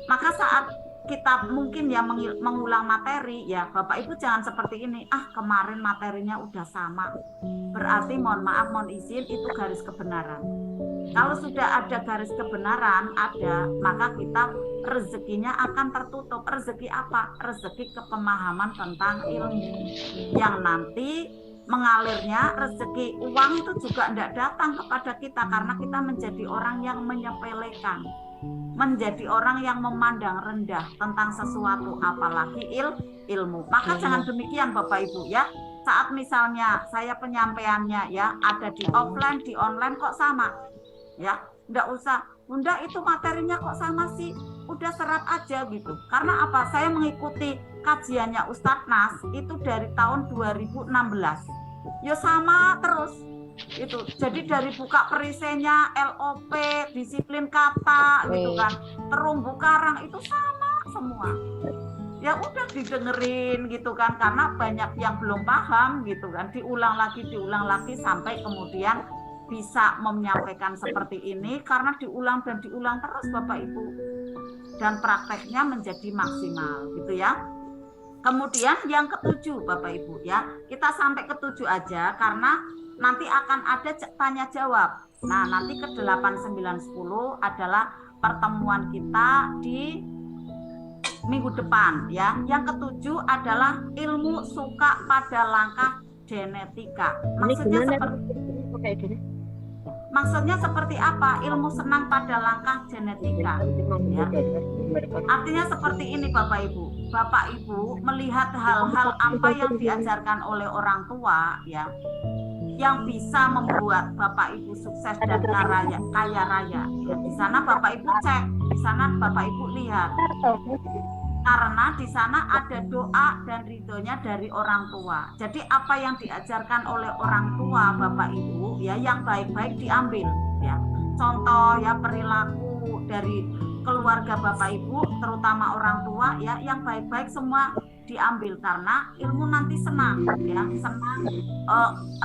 Maka saat kita mungkin ya mengulang materi ya, Bapak Ibu jangan seperti ini, kemarin materinya udah sama, berarti mohon maaf mohon izin itu garis kebenaran. Kalau sudah ada garis kebenaran ada, maka kita rezekinya akan tertutup. Rezeki apa? Rezeki kepemahaman tentang ilmu yang nanti mengalirnya. Rezeki uang itu juga tidak datang kepada kita karena kita menjadi orang yang menyepelekan, menjadi orang yang memandang rendah tentang sesuatu, apalagi ilmu. Maka jangan demikian Bapak Ibu ya. Saat misalnya saya penyampaiannya ya ada di offline, di online kok sama ya, enggak usah Bunda itu materinya kok sama sih, udah serap aja gitu. Karena apa? Saya mengikuti kajiannya Ustadz Nas itu dari tahun 2016 ya sama terus itu. Jadi dari buka perisainya, LOP, disiplin kata gitu kan, terumbu karang itu sama semua. Ya udah didengerin gitu kan, karena banyak yang belum paham gitu kan, diulang lagi sampai kemudian bisa menyampaikan seperti ini karena diulang dan diulang terus Bapak Ibu. Dan prakteknya menjadi maksimal gitu ya. Kemudian yang ketujuh Bapak Ibu ya, kita sampai ketujuh aja karena nanti akan ada tanya jawab. Nah nanti ke 8, 9, 10 adalah pertemuan kita di minggu depan ya. Yang ketujuh adalah ilmu suka pada langkah genetika. Maksudnya seperti apa? Ilmu senang pada langkah genetika ya. Artinya seperti ini Bapak Ibu. Bapak Ibu melihat hal-hal apa yang diajarkan oleh orang tua ya, yang bisa membuat Bapak Ibu sukses dan kaya raya. Ya, di sana Bapak Ibu cek, di sana Bapak Ibu lihat. Karena di sana ada doa dan ridhonya dari orang tua. Jadi apa yang diajarkan oleh orang tua Bapak Ibu ya, yang baik-baik diambil ya. Contoh ya perilaku dari keluarga Bapak Ibu, terutama orang tua ya, yang baik-baik semua diambil karena ilmu nanti senang ya, senang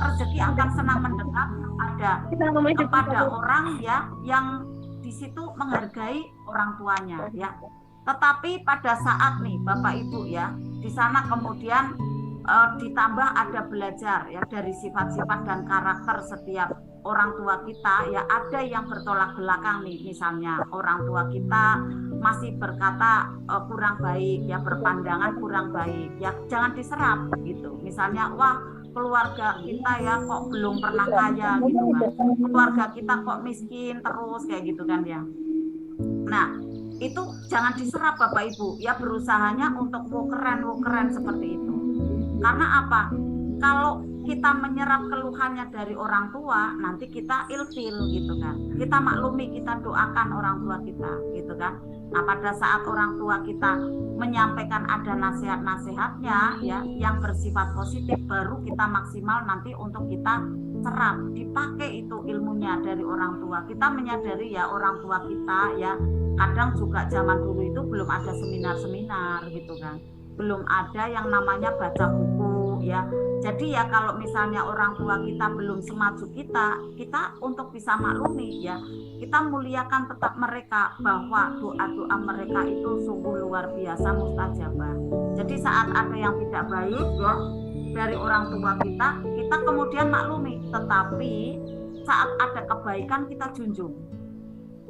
rezeki akan senang mendekat ada kepada orang ya yang di situ menghargai orang tuanya ya. Tetapi pada saat nih Bapak Ibu ya, di sana kemudian ditambah ada belajar ya dari sifat-sifat dan karakter setiap orang tua kita ya. Ada yang bertolak belakang nih, misalnya orang tua kita masih berkata kurang baik ya, berpandangan kurang baik ya, jangan diserap gitu. Misalnya wah keluarga kita ya kok belum pernah kaya gitu kan, keluarga kita kok miskin terus kayak gitu kan ya. Nah itu jangan diserap Bapak Ibu ya, berusahanya untuk keren seperti itu. Karena apa? Kalau kita menyerap keluhannya dari orang tua, nanti kita ilfil gitu kan. Kita maklumi, kita doakan orang tua kita gitu kan. Nah pada saat orang tua kita menyampaikan ada nasihat-nasihatnya ya yang bersifat positif, baru kita maksimal nanti untuk kita serap, dipakai itu ilmunya dari orang tua. Kita menyadari ya orang tua kita ya, kadang juga zaman dulu itu belum ada seminar-seminar gitu kan, belum ada yang namanya baca buku ya. Jadi ya kalau misalnya orang tua kita belum semaju kita untuk bisa maklumi ya, kita muliakan tetap mereka bahwa doa-doa mereka itu sungguh luar biasa mustajabah. Jadi saat ada yang tidak baik ya dari orang tua kita kemudian maklumi, tetapi saat ada kebaikan kita junjung.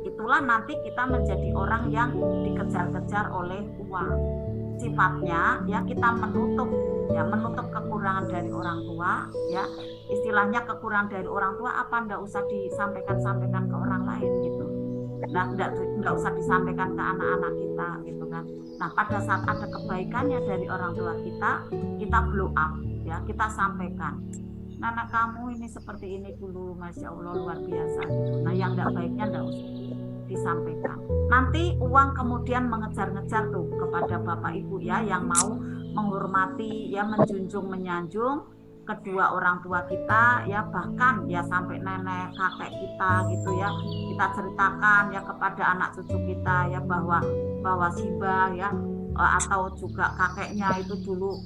Itulah nanti kita menjadi orang yang dikejar-kejar oleh uang. Sifatnya ya kita menutup kekurangan dari orang tua ya. Istilahnya kekurangan dari orang tua apa, ndak usah disampaikan ke orang lain gitu. Nah, enggak usah disampaikan ke anak-anak kita gitu kan. Nah, pada saat ada kebaikannya dari orang tua kita blow up ya, kita sampaikan. Anak kamu ini seperti ini dulu, Masya Allah luar biasa gitu. Nah, yang enggak baiknya enggak usah disampaikan. Nanti uang kemudian mengejar-ngejar tuh kepada Bapak Ibu ya yang mau menghormati ya, menjunjung, menyanjung kedua orang tua kita ya, bahkan ya sampai nenek kakek kita gitu ya, kita ceritakan ya kepada anak cucu kita ya bahwa Siba ya atau juga kakeknya itu dulu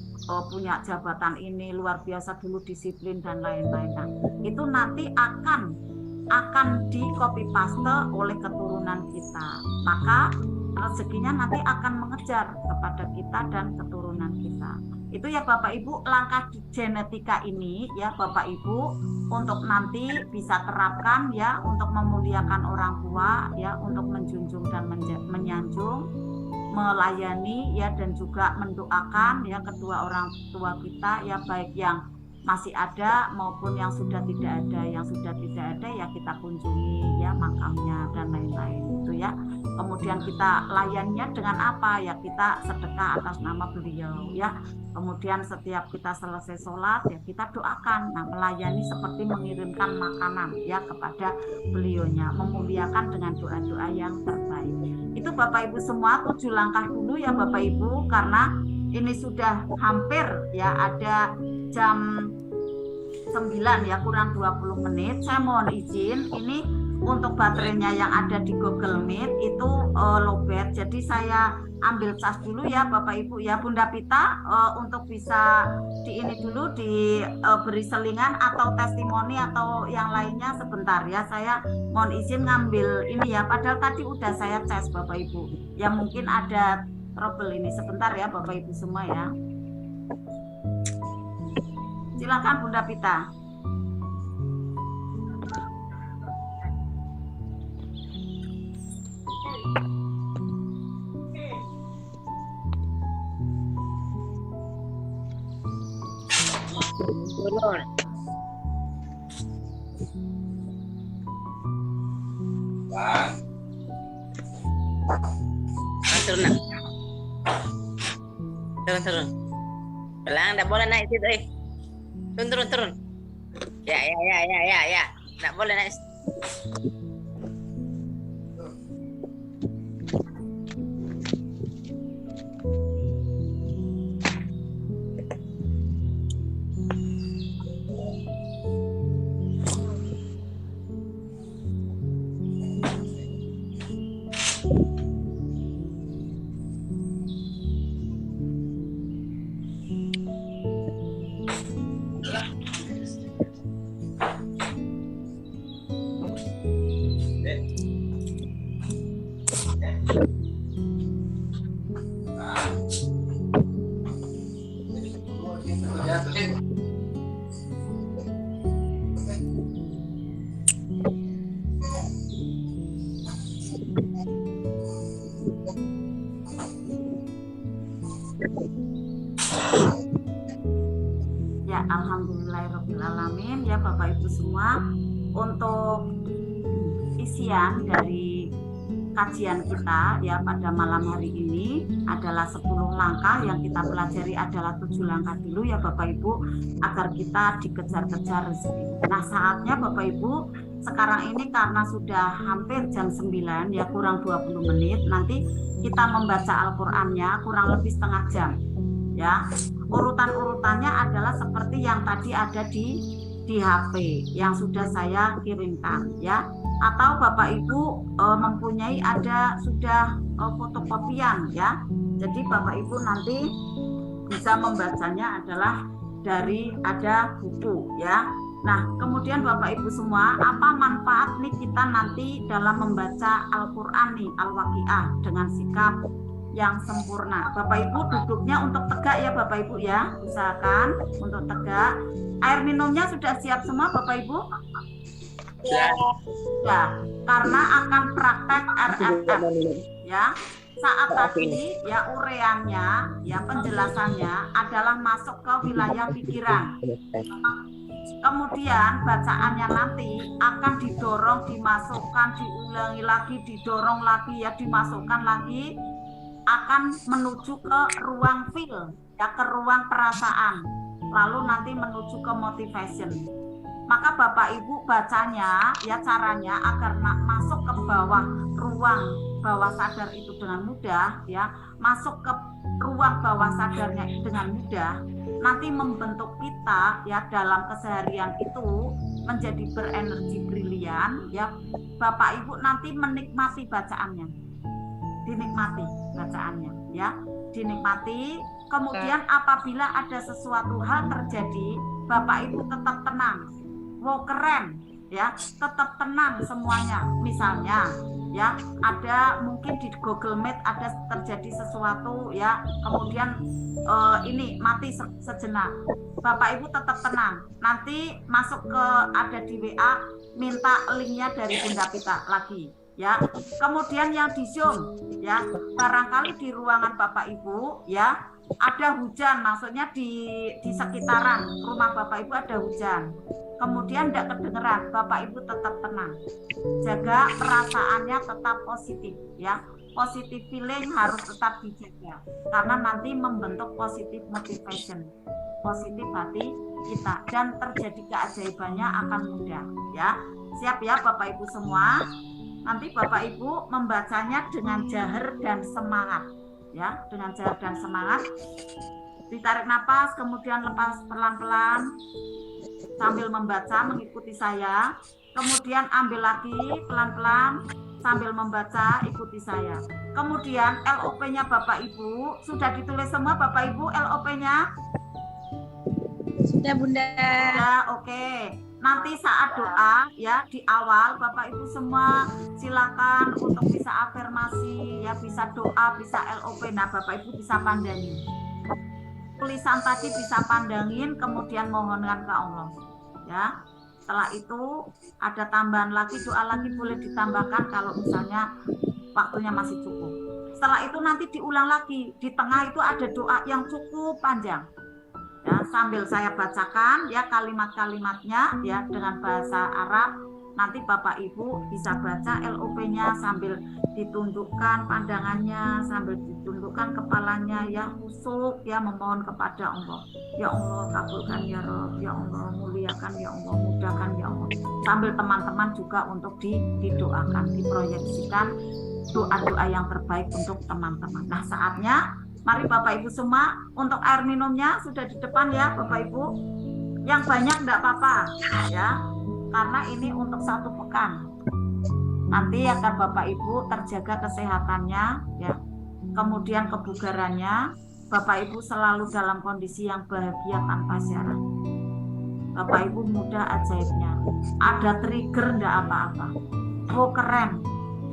punya jabatan ini luar biasa, dulu disiplin dan lain-lain. Nah, itu nanti akan di copy paste oleh keturunan kita, maka rezekinya nanti akan mengejar kepada kita dan keturunan kita. Itu ya Bapak Ibu, langkah genetika ini ya Bapak Ibu untuk nanti bisa terapkan ya, untuk memuliakan orang tua ya, untuk menjunjung dan menyanjung, melayani ya, dan juga mendoakan ya kedua orang tua kita ya, baik yang masih ada maupun yang sudah tidak ada. Yang sudah tidak ada ya kita kunjungi ya makamnya dan lain-lain itu ya. Kemudian kita layaninya dengan apa ya, kita sedekah atas nama beliau ya. Kemudian setiap kita selesai sholat ya kita doakan. Nah, melayani seperti mengirimkan makanan ya kepada beliaunya, memuliakan dengan doa-doa yang terbaik. Itu Bapak Ibu semua 7 langkah dulu ya Bapak Ibu, karena ini sudah hampir ya, ada jam 9 ya, kurang 20 menit. Saya mohon izin, ini untuk baterainya yang ada di Google Meet itu lowbat, jadi saya ambil cas dulu ya Bapak Ibu ya. Bunda Pita untuk bisa di ini dulu diberi selingan atau testimoni atau yang lainnya sebentar ya, saya mohon izin ngambil ini ya, padahal tadi udah saya cas Bapak Ibu ya, mungkin ada trouble ini sebentar ya Bapak Ibu semua ya. Silakan Bunda Pita.
Turun. Turun. Turun. Pelan, enggak boleh naik situ, Turun. Ya. Enggak boleh naik. Ya, alhamdulillahirobbilalamin ya Bapak Ibu semua. Untuk isian dari kajian kita ya pada malam hari ini adalah 10 langkah, yang kita pelajari adalah 7 langkah dulu ya Bapak Ibu, agar kita dikejar-kejar rezeki. Nah, saatnya Bapak Ibu sekarang ini karena sudah hampir jam 9 ya, kurang 20 menit, nanti kita membaca Al-Qur'annya kurang lebih setengah jam ya. Urutan-urutannya adalah seperti yang tadi ada di HP yang sudah saya kirimkan ya, atau Bapak Ibu mempunyai sudah fotokopian ya. Jadi Bapak Ibu nanti bisa membacanya adalah dari ada buku ya. Nah, kemudian Bapak Ibu semua, apa manfaat nih kita nanti dalam membaca Al-Qur'an nih, Al-Waqiah, dengan sikap yang sempurna. Bapak Ibu duduknya untuk tegak ya Bapak Ibu ya, usahakan untuk tegak. Air minumnya sudah siap semua Bapak Ibu? Ya, karena akan praktek RFF ya. Saat tadi ya ureannya ya, penjelasannya adalah masuk ke wilayah pikiran.
Kemudian bacaannya nanti akan didorong, dimasukkan, diulangi lagi, didorong lagi ya, dimasukkan lagi, akan menuju ke ruang feel ya, ke ruang perasaan, lalu nanti menuju ke motivation. Maka Bapak Ibu bacanya ya, caranya agar masuk ke bawah ruang bawah sadar itu dengan mudah ya, masuk ke ruang bawah sadarnya dengan mudah, nanti membentuk kita ya dalam keseharian itu menjadi berenergi brilian ya. Bapak Ibu nanti menikmati bacaannya, dinikmati bacaannya ya, dinikmati. Kemudian apabila ada sesuatu hal terjadi, Bapak Ibu tetap tenang. Wow, keren ya, tetap tenang semuanya. Misalnya ya, ada mungkin di Google Meet ada terjadi sesuatu ya, kemudian ini mati sejenak, Bapak Ibu tetap tenang, nanti masuk ke ada di WA, minta linknya dari Bunda Pita lagi ya. Kemudian yang di Zoom ya, barangkali di ruangan Bapak Ibu ya ada hujan, maksudnya di sekitaran rumah Bapak Ibu ada hujan, kemudian tidak kedengeran, Bapak Ibu tetap tenang, jaga perasaannya tetap positif ya, positif feeling harus tetap dijaga, karena nanti membentuk positif motivation, positif hati kita, dan terjadi keajaibannya akan mudah ya. Siap ya Bapak Ibu semua, nanti Bapak Ibu membacanya dengan jahar dan semangat ya, dengan jahar dan semangat. Ditarik nafas, kemudian lepas pelan-pelan sambil membaca mengikuti saya, kemudian ambil lagi pelan-pelan sambil membaca ikuti saya. Kemudian LOP-nya Bapak Ibu sudah ditulis semua Bapak Ibu, LOP-nya
sudah Bunda.
Ya, oke. Nanti saat doa ya di awal Bapak Ibu semua silakan untuk bisa afirmasi ya, bisa doa, bisa LOP. Nah Bapak Ibu bisa pandangin tulisan tadi, bisa pandangin, kemudian mohonkan ke Allah ya. Setelah itu ada tambahan lagi, doa lagi boleh ditambahkan kalau misalnya waktunya masih cukup. Setelah itu nanti diulang lagi, di tengah itu ada doa yang cukup panjang ya, sambil saya bacakan ya kalimat-kalimatnya ya dengan bahasa Arab. Nanti Bapak Ibu bisa baca LOP-nya sambil ditundukkan pandangannya, sambil ditundukkan kepalanya ya, khusyuk ya, memohon kepada Allah. Ya Allah kabulkan ya Rob, ya Allah muliakan ya Allah, mudahkan ya Allah. Sambil teman-teman juga untuk didoakan, diproyeksikan doa-doa yang terbaik untuk teman-teman. Nah saatnya mari Bapak Ibu semua, untuk air minumnya sudah di depan ya Bapak Ibu. Yang banyak enggak apa-apa ya, karena ini untuk 1 pekan. Nanti agar Bapak Ibu terjaga kesehatannya ya, kemudian kebugarannya, Bapak Ibu selalu dalam kondisi yang bahagia tanpa syarat. Bapak Ibu mudah ajaibnya, ada trigger enggak apa-apa. Oh keren,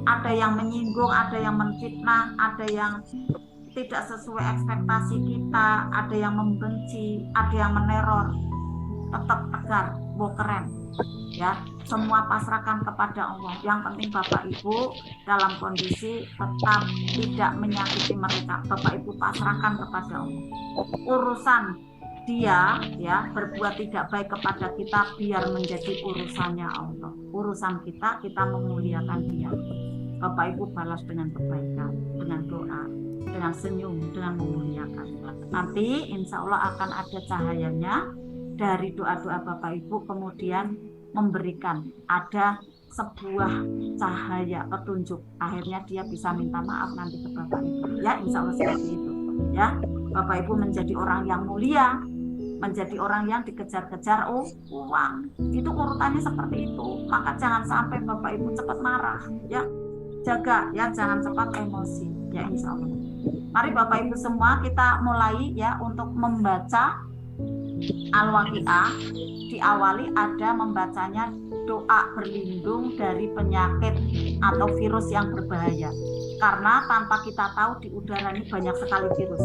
ada yang menyinggung, ada yang menfitnah, ada yang tidak sesuai ekspektasi kita, ada yang membenci, ada yang meneror, tetap tegar, wow keren ya, semua pasrahkan kepada Allah. Yang penting Bapak Ibu dalam kondisi tetap tidak menyakiti mereka, Bapak Ibu pasrahkan kepada Allah. Urusan dia ya berbuat tidak baik kepada kita biar menjadi urusannya Allah, urusan kita memuliakan dia. Bapak Ibu balas dengan kebaikan, dengan doa, dengan senyum, dengan memuliakan. Nanti insya Allah akan ada cahayanya dari doa-doa Bapak Ibu, kemudian memberikan ada sebuah cahaya petunjuk, akhirnya dia bisa minta maaf nanti ke Bapak Ibu ya, insya Allah seperti itu ya. Bapak Ibu menjadi orang yang mulia, menjadi orang yang dikejar-kejar uang, itu urutannya seperti itu. Maka jangan sampai Bapak Ibu cepat marah ya, jaga ya, jangan cepat emosi ya, insya Allah. Mari Bapak Ibu semua kita mulai ya untuk membaca Al-Waqiah. Diawali ada membacanya doa berlindung dari penyakit atau virus yang berbahaya, karena tanpa kita tahu di udara ini banyak sekali virus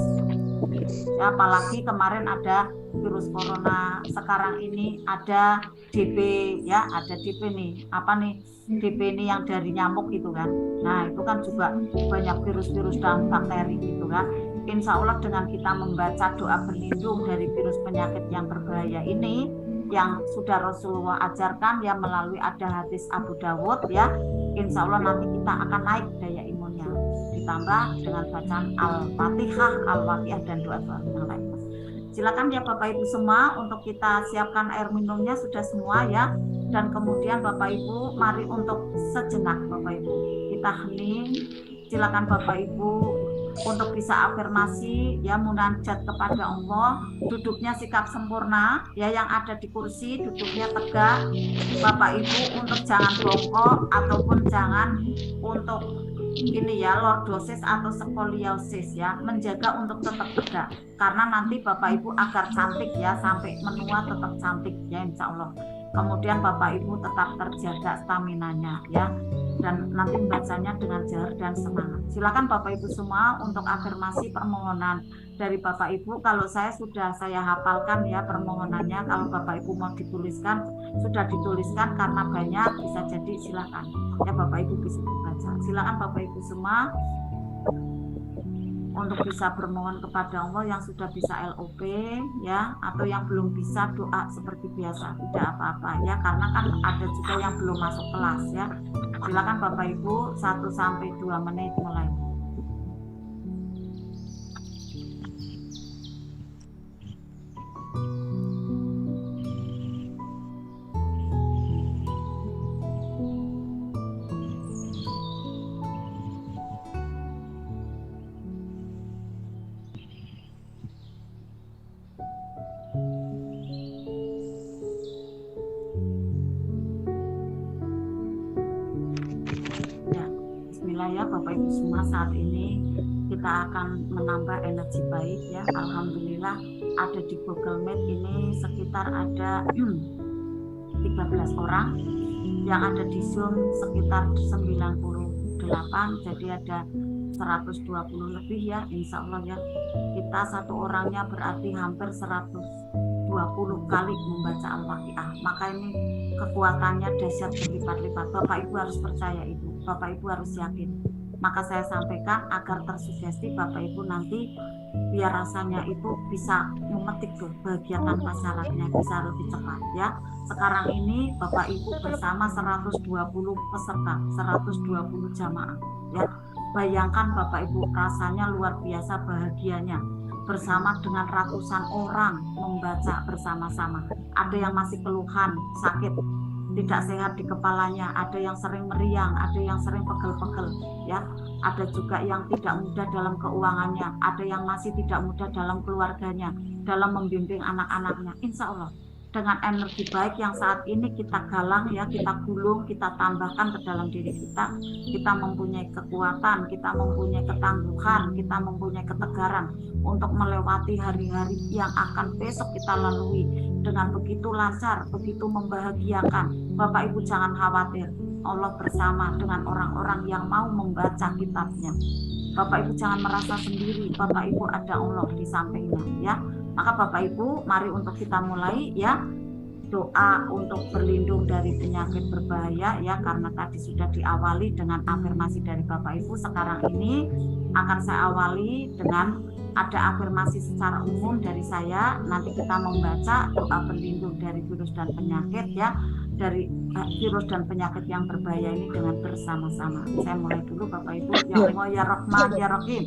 ya, apalagi kemarin ada virus corona, sekarang ini ada DB ya, ada DB nih, apa nih DB ini yang dari nyamuk gitu kan. Nah itu kan juga banyak virus-virus dan bakteri gitu kan. Insya Allah dengan kita membaca doa berlindung dari virus penyakit yang berbahaya ini,
yang sudah Rasulullah ajarkan ya melalui ada hadis Abu Dawud ya. Insya Allah nanti kita akan naik daya imunnya, ditambah dengan bacaan Al-Fatihah, Al-Waqiah dan doa-doa yang lain. Silakan ya Bapak Ibu semua untuk kita siapkan air minumnya sudah semua ya. Dan kemudian Bapak Ibu mari untuk sejenak Bapak Ibu kita hening. Silakan Bapak Ibu untuk bisa afirmasi ya, munajat kepada Allah, duduknya sikap sempurna ya, yang ada di kursi duduknya tegak Bapak Ibu, untuk jangan bongkok ataupun jangan untuk ini ya lordosis atau skoliosis ya, menjaga untuk tetap tegak karena nanti Bapak Ibu agar cantik ya, sampai menua tetap cantik ya insya Allah. Kemudian Bapak Ibu tetap terjaga staminanya ya, dan nanti membacanya dengan jahar dan semangat. Silakan Bapak Ibu semua untuk afirmasi permohonan dari Bapak Ibu. Kalau saya hafalkan ya permohonannya. Kalau Bapak Ibu mau dituliskan, sudah dituliskan karena banyak, bisa jadi silakan ya Bapak Ibu bisa dibaca. Silakan Bapak Ibu semua untuk bisa bermohon kepada Allah, yang sudah bisa LOP ya, atau yang belum bisa doa seperti biasa, tidak apa-apa ya, karena kan ada juga yang belum masuk kelas ya. Silakan Bapak Ibu 1-2 menit mulai. Ya Bapak Ibu semua, saat ini kita akan menambah energi baik ya. Alhamdulillah ada di Google Meet ini sekitar ada 13 orang, yang ada di Zoom sekitar 98, jadi ada 120 lebih ya insya Allah ya. Kita satu orangnya berarti hampir 120 kali membaca Al-Waqiah, maka ini kekuatannya dahsyat berlipat-lipat. Bapak Ibu harus percaya itu, Bapak Ibu harus yakin. Maka saya sampaikan agar tersugesti Bapak Ibu nanti biar rasanya itu bisa memetik tuh bahagia tanpa syaratnya, bisa lebih cepat ya. Sekarang ini Bapak Ibu bersama 120 peserta, 120 jamaah ya. Bayangkan Bapak Ibu, rasanya luar biasa bahagianya bersama dengan ratusan orang membaca bersama-sama. Ada yang masih keluhan sakit, tidak sehat di kepalanya, ada yang sering meriang, ada yang sering pegel-pegel ya, ada juga yang tidak mudah dalam keuangannya, ada yang masih tidak mudah dalam keluarganya, dalam membimbing anak-anaknya. Insya Allah dengan energi baik yang saat ini kita galang ya, kita gulung, kita tambahkan ke dalam diri kita mempunyai kekuatan, kita mempunyai ketangguhan, kita mempunyai ketegaran untuk melewati hari-hari yang akan besok kita lalui dengan begitu lancar, begitu membahagiakan. Bapak Ibu jangan khawatir, Allah bersama dengan orang-orang yang mau membaca kitabnya. Bapak Ibu jangan merasa sendiri, Bapak Ibu ada Allah di sampingnya ya. Maka Bapak Ibu mari untuk kita mulai ya, doa untuk berlindung dari penyakit berbahaya ya, karena tadi sudah diawali dengan afirmasi dari Bapak Ibu. Sekarang ini akan saya awali dengan ada afirmasi secara umum dari saya. Nanti kita membaca doa berlindung dari virus dan penyakit ya, dari virus dan penyakit yang berbahaya ini dengan bersama-sama. Saya mulai dulu Bapak Ibu. Ya Allah ya Rahman ya Rahim,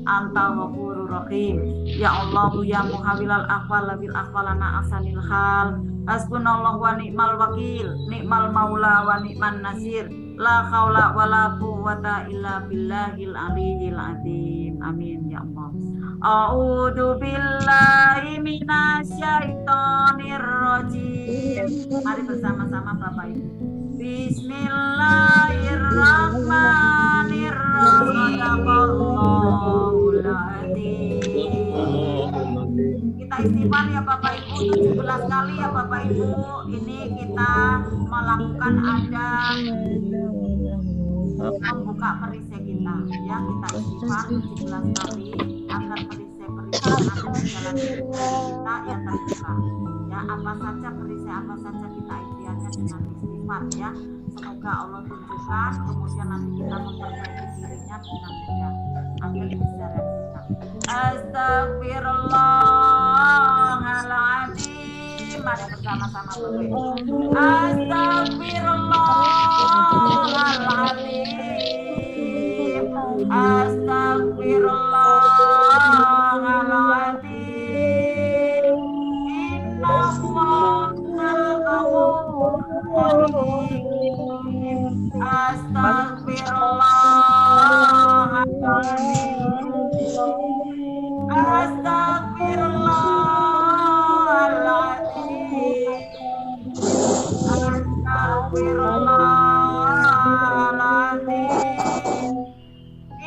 Anta Ghafurur Rahim. Ya Allah ya Muhawilal Ahwal bil ahwalana asanil hal. Hasbunallahu wa ni'mal wakil, ni'mal maula wa ni'man nasir. La haula wa la quwwata illa billahil aliyyil azim. Amin ya Allah. A'udzu billahi minasyaitonir rajim. Mari bersama-sama Bapak Ibu. Bismillahirrahmanirrahim. Kita istighfar ya Bapak Ibu 17 kali ya Bapak Ibu. Ini kita melakukan ada membuka perisai kita ya. Kita istighfar 17 kali agar perisai-perisai yang ada di dalam diri kita yang terbuka ya. Apa saja perisai, apa saja kita ikhtiarnya dengan istighfar ya. Semoga Allah tunjukkan, kemudian nanti kita memperbaiki dirinya dengan mudah. Ambil kesadaran kita. Astagfirullahaladzim.
Mari bersama-sama Astagfirullahaladzim. Astagfirullahaladzim. Astagfirullahaladzim. Astagfirullahaladzim.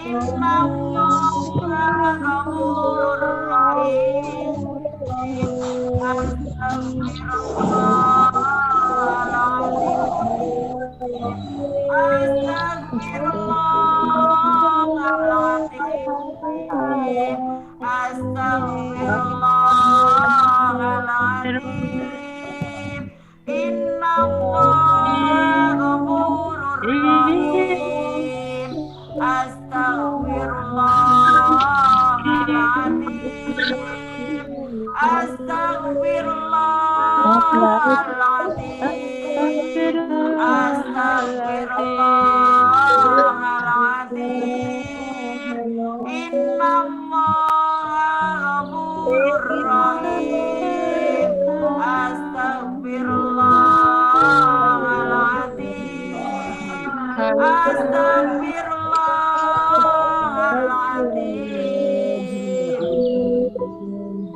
Innallaha ghafurur rahim. Astagfirullahaladzim. Innallaha ghafurur rahim. Astagfirullahaladzim. Astagfirullahaladzim. Astagfirullahaladzim. Innallaha ghafurur rahim. Astagfirullahaladzim. Astagfirullahaladzim.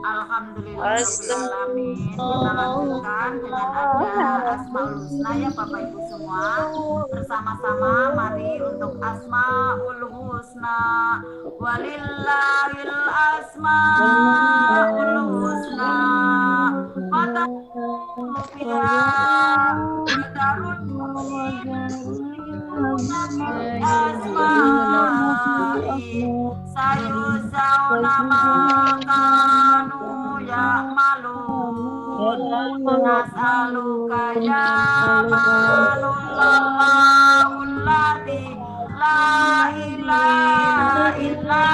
Alhamdulillahirrahmanirrahim. Kita lanjutkan dengan ada Asmaul Husna ya Bapak Ibu semua. Bersama-sama mari untuk Asmaul Husna. Walillahil asmaul husna. Fad'uhu biha wa darul asma'i sayuzauna ma kanu ya'malun. Nas'aluka ya manullahu allati la ilaha illa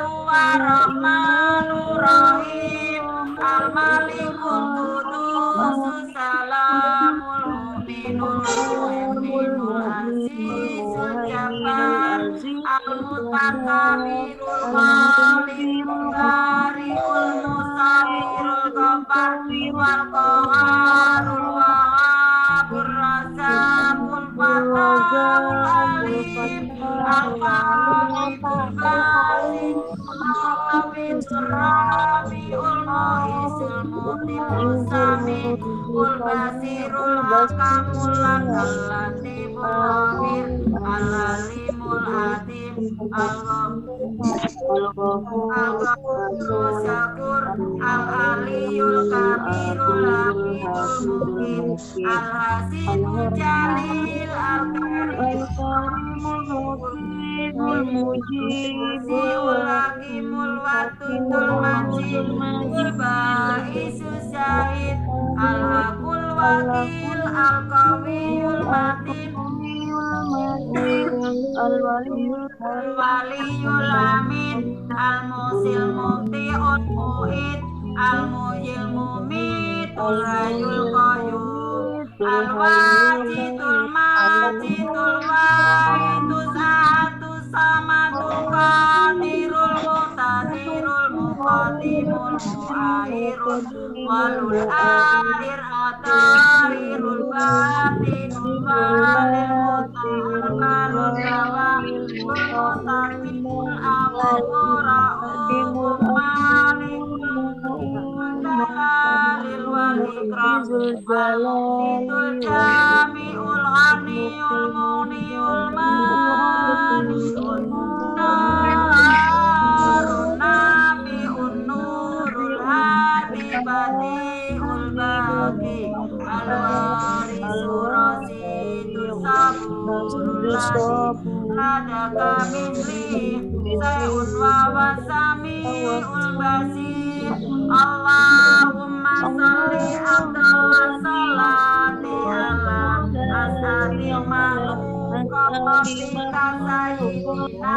huwa rahmanur rahim. Al-malikul qudus salamul mu'minul muhaiminul azizul jabbar al-mutakabirul malikul bariul musawwirul ghaffar wal qaharul wahhabur razaqul fatahul alim al-fahimul basir al-qabidur rabiul mu'isul mutilul sami'ul basirul hakamul latiful khabir al-alimul hakim al-ghafurur syakur al-aliyul kabirul hamidul mukmin al-hasinul jalil al-karimul mujibul hakimul watudul majidul ba'isus syahid al-haqul wakil al-qawiyul matin al-waliyul amin al-musil mubti'ul mu'id al-muhyil mumitul hayyul qayyum al-wajidul majidul wahidus ahadus samadul qadirul muqtadirul muqaddimul mu'akhirul walul akhir atahirul batinul walil muta'almalul jawahil mutaqimul awwaraul malikul wal ikram al-mu'titul jami'ul ghaniyul muniyul malikul narun nabi'un nurul hadi badi'ul baqi al-warisul rasidul saburul ladi ladaka misli sayun wa wasami'ul basir. Allahumma salli afdal salati ala asadi mahlukika sayyidina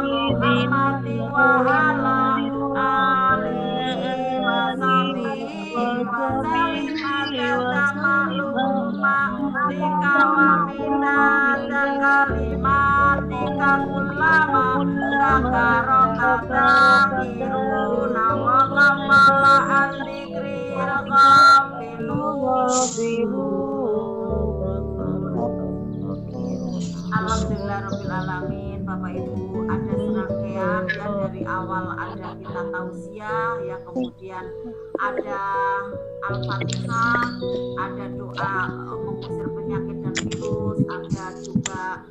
Muhammadin wa ala alihi wa sahbihi wa sallim sifatika wa minata kalimatika kullama zakaraka zakiruna wa kamala al-dzikri Alhamdulillahirrahmanirrahim. Bapak Ibu, ada serangkaian ya, dari awal ada kita tausiah ya, kemudian ada Al-Fatihah, ada doa mengusir penyakit dan virus, ada juga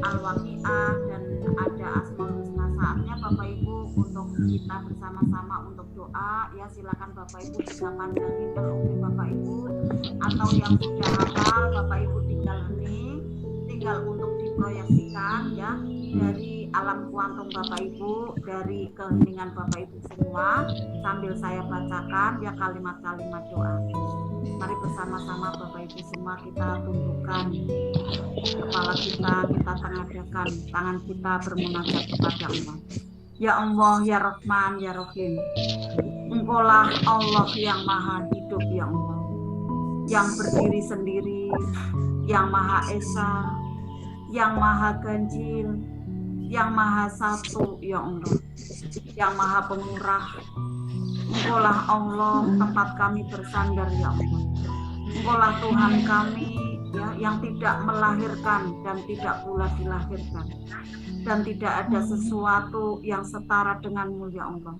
Al-Waqiah, dan ada Asmaul Husna. Saatnya Bapak Ibu untuk kita bersama-sama untuk doa ya. Silakan Bapak Ibu bisa pandangin kalau Bapak Ibu, atau yang sudah hafal Bapak Ibu tinggal untuk diproyeksikan ya dari alam kuantum Bapak Ibu, dari keheningan Bapak Ibu semua, sambil saya bacakan ya kalimat-kalimat doa. Mari bersama-sama Bapak Ibu semua kita tundukkan kepala kita tengadahkan tangan kita bermunajat kepada Allah. Ya Allah, ya Rahman, ya Rahim, Engkaulah Allah yang maha hidup ya Allah, yang berdiri sendiri, yang maha esa, yang maha ganjil, yang maha satu ya Allah, yang maha pemurah. Engkaulah Allah tempat kami bersandar ya Allah. Engkaulah Tuhan kami ya, yang tidak melahirkan dan tidak pula dilahirkan, dan tidak ada sesuatu yang setara denganmu ya Allah.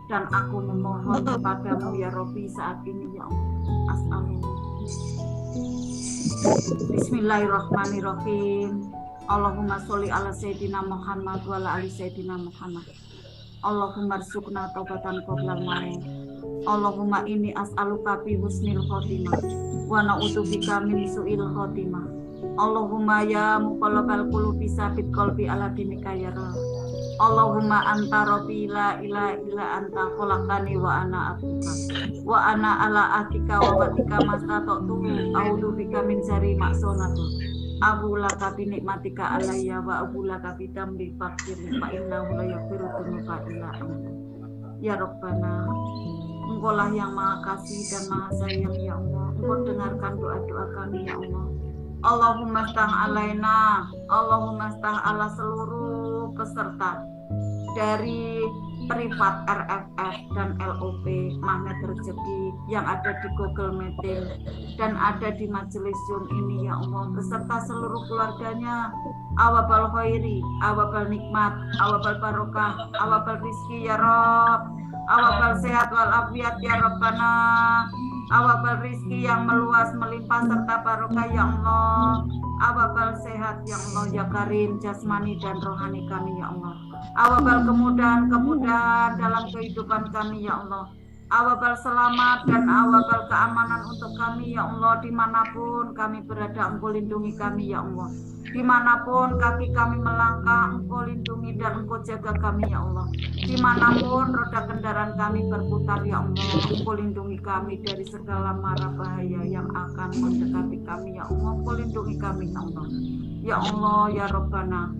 Dan aku memohon kepadamu ya Rabbi saat ini ya Allah. Astagfirullah. Bismillahirrahmanirrahim. Allahumma sholli ala sayyidina Muhammad wa ala ali sayyidina Muhammad. Allahumma rzuqna taubatan qoblal maut. Allahumma inni as'aluka bi husnil khotimah wa na'udzubika min su'il khotimah. Allahumma ya muqallibal qulubi tsabit qalbi ala dinika ya Rabb. Allahumma anta rabbi la ilaha illa anta khalaqtani wa ana abduka wa ana ala ahdika wa wa'dika mastata'tu a'udzu bika min syarri ma sana'tu. Abu laka bi nikmatika alayya wa abu laka bi dambi fakir fa innahu la yaghfiru dzunuba illa anta. Ya Rabbana, Engkaulah yang maha kasih dan maha sayang ya Allah. Engkau dengarkan doa-doa kami ya Allah. Allahumma stah alaina, Allahumma stah ala seluruh peserta dari privat RFF dan LOP Magnet Rezeki yang ada di Google Meeting dan ada di majelis Zoom ini ya Allah, beserta seluruh keluarganya. Awabal khairi, awabal nikmat, awabal barokah, awabal rizki ya Rabb, awabal sehat wal afiat ya Rabbana, awabal rizki yang meluas melimpah serta barokah ya Allah, awabal sehat ya Allah ya Karim, jasmani dan rohani kami ya Allah, awabal kemudahan dalam kehidupan kami ya Allah, awabal selamat dan awabal keamanan untuk kami ya Allah. Dimanapun kami berada Engkau lindungi kami ya Allah, dimanapun kaki kami melangkah Engkau lindungi dan Engkau jaga kami ya Allah, dimanapun roda kendaraan kami berputar ya Allah, Engkau lindungi kami dari segala mara bahaya yang akan mendekati kami ya Allah. Engkau lindungi kami ya Allah. Ya Allah ya Rabbana,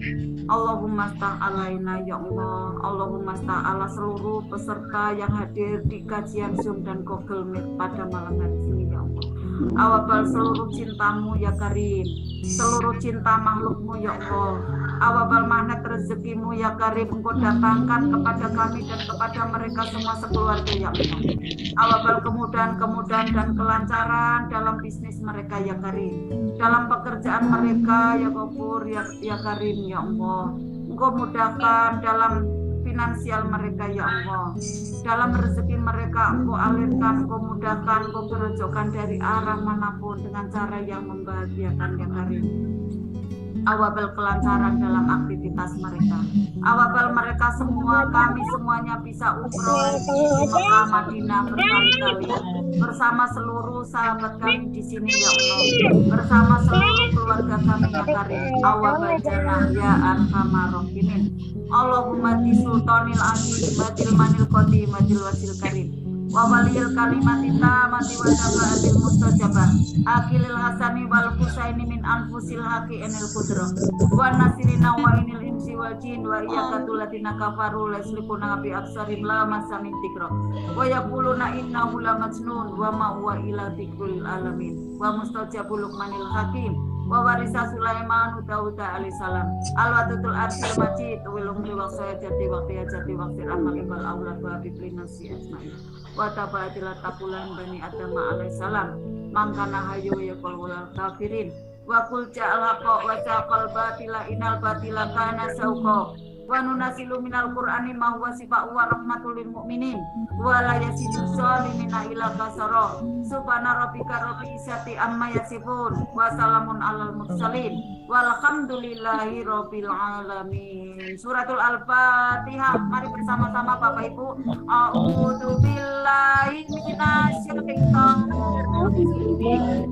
Allahumma stah alaina ya Allah, Allahumma stah ala seluruh peserta yang hadir di kajian Zoom dan Google Meet pada malam hari ini ya Allah. Awabal seluruh cintamu ya Karim, seluruh cinta makhlukmu ya Allah, awabal magnet rezekimu ya Karim, Engkau datangkan kepada kami dan kepada mereka semua sekeluarga ya Allah. Awabal kemudahan dan kelancaran dalam bisnis mereka ya Karim, dalam pekerjaan mereka ya Ghafur ya Karim ya Allah. Engkau mudahkan dalam finansial mereka ya Allah, dalam rezeki mereka Engkau alirkan, Engkau mudahkan, Engkau berojokkan dari arah manapun dengan cara yang membahagiakan ya Karim. Awabal kelancaran dalam aktivitas mereka, awabal mereka semua, kami semuanya bisa umroh di Mekah Madinah berkali-kali bersama seluruh sahabat kami di sini ya Allah, bersama seluruh keluarga kami ya Karim. Awabal jannah ya arhamar rahimin. Allahumma di sultanil aziz batil manil qadi majil wasil karim.
wa waliyil kalimati tamati wa syafaatil mustajabah akilil hasani wal husaini min anfusil haqi enil kudro wa nasirina wa inil insi wal jin wa iyakatul ladina kafaru laslikuna bi aksarim la masamin tikro wa yaquluna innahu la majnun wa ma huwa ila dzikril alamin wa mustajabul luqmanil hakim wa warisa Sulaiman Dauda alaihissalam alwatutul arsil majid wilum wa sayati wa qiyati wa rahmatil aulad wa biblinasi asma'i wa tabatilat taqulan bani adam alaihissalam mangkana hayu yaqul wal kafirin wa qul ja'al haqa wa jaqal batila inal batila kana sauqa wa nunasilu minal qur'ani ma huwa sifa'u wa rahmatul lil mu'minin wa la yasidu zalimina ila kasara subhana rabbika rabbil izzati amma yasifun wa salamun alal mursalin walhamdulillahi rabbil alamin. Suratul Al-Fatihah. Mari bersama-sama Bapak Ibu. A'udzu billahi minasyaitonir rajim.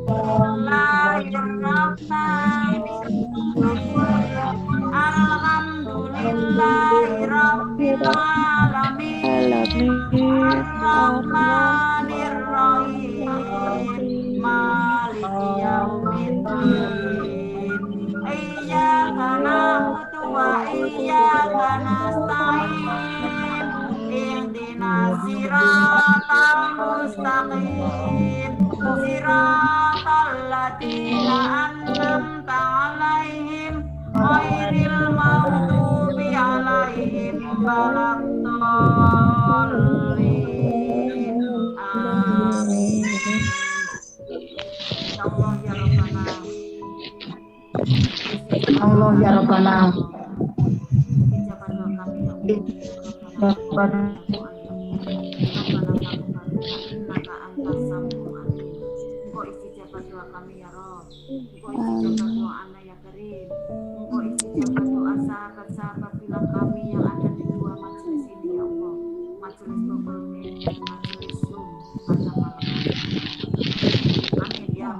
Bismillahirrahmanirrahim. Alhamdulillahi rabbil alamin. Ar-Rahmanir Rahim. Maliki yaumiddin. Iyyaka na'budu wa iyyaka nasta'in. Ihdinas siratal mustaqim. Siratal ladzina an'amta 'alaihim ghairil maghdubi 'alaihim waladdallin. Amin. Allah ya Rabbana. Sahabat-sahabat bilang kami yang ada di dua majelis ini ya Allah, majelis Bogormi, majelis Zoom pada malam ini. Amin ya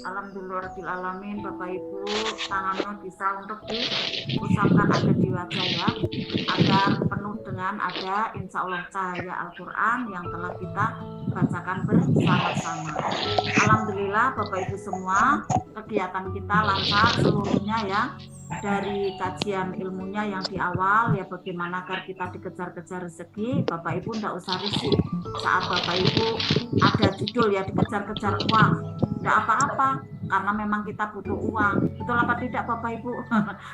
Alhamdulillahirrahmanirrahim. Bapak Ibu, tangannya bisa untuk diusapkan ada di wajah ya, agar penuh dengan ada insya Allah cahaya Al-Quran yang telah kita bacakan bersama-sama. Alhamdulillah Bapak Ibu semua, kegiatan kita lancar seluruhnya ya. Dari kajian ilmunya yang di awal ya, bagaimana agar kita dikejar-kejar rezeki. Bapak Ibu tidak usah risih saat Bapak Ibu ada judul ya dikejar-kejar uang, tidak apa-apa, karena memang kita butuh uang. Betul apa tidak Bapak Ibu?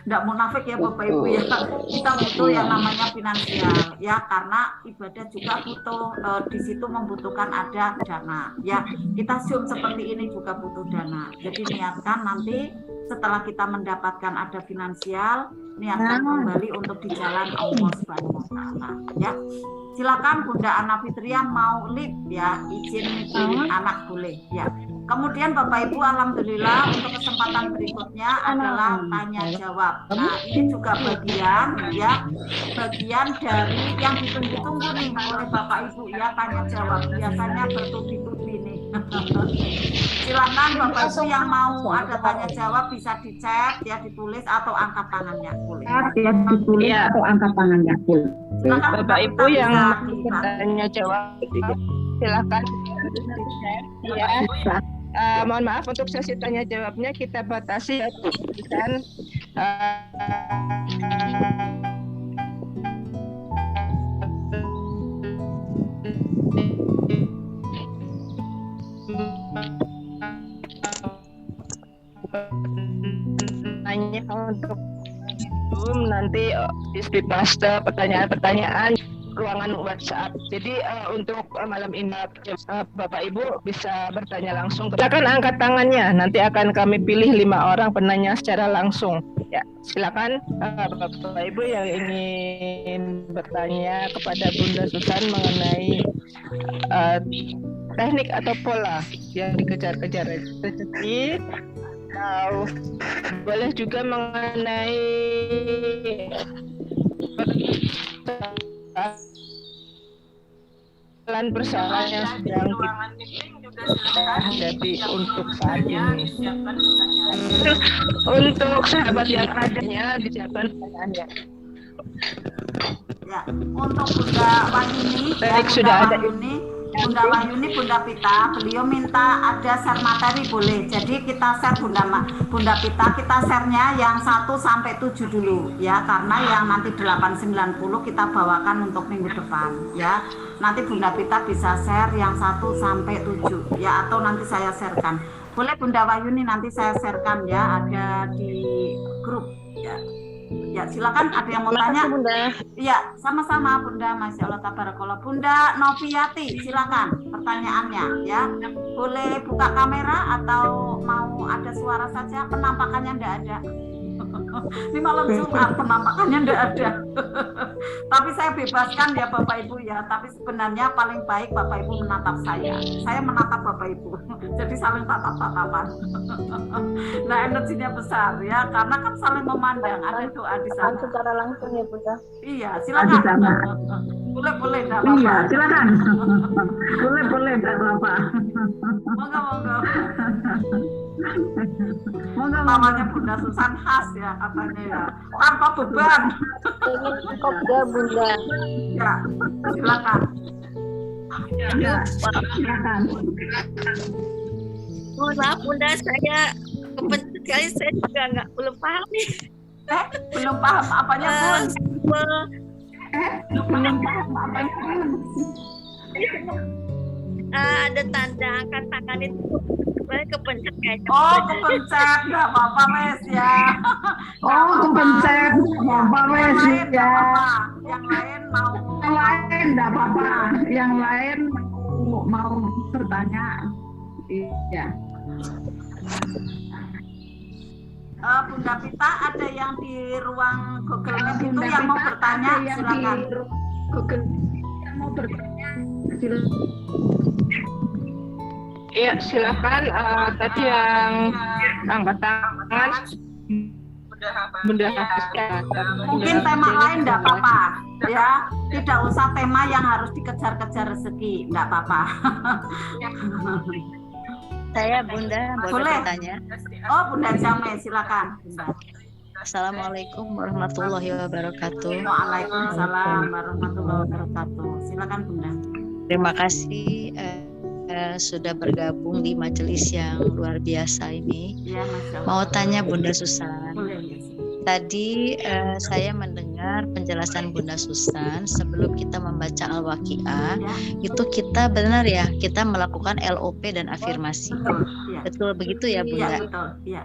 Tidak munafik ya Bapak Ibu ya, kita butuh yang namanya finansial ya, karena ibadah juga butuh di situ membutuhkan ada dana ya. Kita Zoom seperti ini juga butuh dana, jadi niatkan nanti setelah kita mendapatkan ada finansial, niatkan kembali untuk di jalan Allah Subhanahu wa Ta'ala ya. Silakan Bunda Ana Fitria mau live ya, izin meeting anak boleh ya. Kemudian Bapak Ibu, alhamdulillah untuk kesempatan berikutnya adalah tanya jawab. Nah, ini juga bagian ya, bagian dari yang ditunggu-tunggu nih oleh Bapak Ibu ya, tanya jawab. Biasanya bertubi-tubi nih. Silakan Bapak Ibu yang mau ada tanya jawab bisa di chat ya, ditulis atau angkat tangannya boleh.
Ya, ditulis atau angkat tangannya boleh.
Silakan Bapak Ibu yang tanya jawab silakan di chat ya. Mohon maaf untuk sesi tanya jawabnya kita batasi ya, dan nanya untuk nanti dibahas pertanyaan-pertanyaan ruangan WhatsApp. Jadi untuk malam ini Bapak Ibu bisa bertanya langsung. Silakan angkat tangannya. Nanti akan kami pilih 5 orang penanya secara langsung. Ya, silakan Bapak Ibu yang ingin bertanya kepada Bunda Susan mengenai teknik atau pola yang dikejar-kejar rezeki. Boleh juga mengenai persoalan yang sedang hadapi untuk saat ini. Untuk sahabat yang adanya dijawabkan pertanyaannya.
Ya, untuk Bunda Wahyuni,
Baik, sudah ada.
Bunda Wahyuni, Bunda Pita, beliau minta ada share materi boleh. Jadi kita share Bunda Pita, kita share-nya yang 1 sampai 7 dulu ya, karena yang nanti 890 kita bawakan untuk minggu depan ya. Nanti Bunda Pita bisa share yang 1 sampai 7 ya, atau nanti saya sharekan. Boleh Bunda Wahyuni, nanti saya sharekan ya, ada di grup ya. Ya, silakan ada yang mau tanya.
Bunda.
Iya, sama-sama Bunda. Masya Allah, tabarakallah. Bunda Noviati, silakan pertanyaannya ya. Boleh buka kamera atau mau ada suara saja? Penampakannya enggak ada. Ini malam Jumat, penampakannya enggak ada. Tapi saya bebaskan ya Bapak Ibu ya. Tapi sebenarnya paling baik Bapak Ibu menatap saya. Saya menatap Bapak Ibu. Jadi saling tatap-tatapan. Nah, energinya besar ya, karena kan saling memandang. Ada doa di sana.
Secara langsung ya Bunda.
Iya, silakan. Boleh, enggak apa-apa.
Iya, silakan. Boleh, enggak apa-apa.
Monggo.
Monggo.
Namanya Bunda Susan khas ya katanya ya, tanpa beban.
Ingin kopda Bunda.
Ya, silakan.
Ya, silakan.
Mohon maaf Bunda, saya kepenting sekali, saya juga belum paham nih.
Belum paham apanya Bun?
Belum paham apanya Bun?
Ada tanda angkat tangan itu, saya kepencet kayaknya.
Oh, kepencet, nggak apa-apa Mes ya.
Oh, kepencet, apa wes ya.
Yang lain mau.
Yang lain enggak apa-apa. Yang lain mau bertanya. Iya.
Bunda Pita, ada yang di ruang Google Meet itu yang mau bertanya, silakan.
Google yang mau bertanya, silakan.
Iya, silakan. Tadi yang angkat tangan Bunda Hafizah.
Mungkin tema lain enggak apa-apa ya, tidak usah tema yang harus dikejar-kejar rezeki, enggak apa-apa.
Saya Bunda boleh bertanya.
Oh, Bunda Jamai, silakan Bunda.
Assalamualaikum warahmatullahi wabarakatuh.
Waalaikumsalam warahmatullahi wabarakatuh. Silakan Bunda.
Terima kasih sudah bergabung di majelis yang luar biasa ini.
Ya, Masya Allah.
Mau tanya Bunda Susan.
Boleh, ya.
Tadi saya mendengar penjelasan Bunda Susan sebelum kita membaca Al-Waqi'ah,
Ya,
itu kita benar ya, kita melakukan LOP dan afirmasi.
betul. Ya.
Betul begitu ya
Iya,
Bunda?
betul. Iya.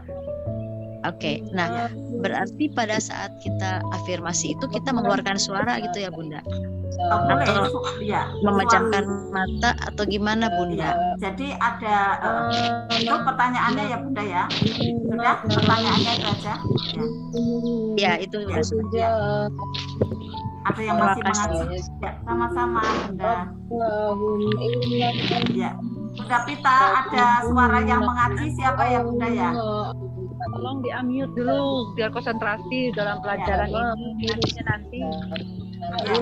Oke, nah berarti pada saat kita afirmasi itu kita mengeluarkan suara gitu ya Bunda?
Oh, boleh.
Atau
Ya.
memejamkan mata atau gimana Bunda?
Ya. Jadi ada itu pertanyaannya ya Bunda ya. Sudah pertanyaannya itu aja. Ya.
Ya itu
Ya. Ya. Ada yang
Terima
masih
kasih.
mengaji? Ya, sama-sama Bunda. Ya. Bunda Pita, ada suara yang mengaji siapa ya Bunda ya?
Tolong di-unmute dulu biar konsentrasi dalam pelajaran ini nanti.
Ya.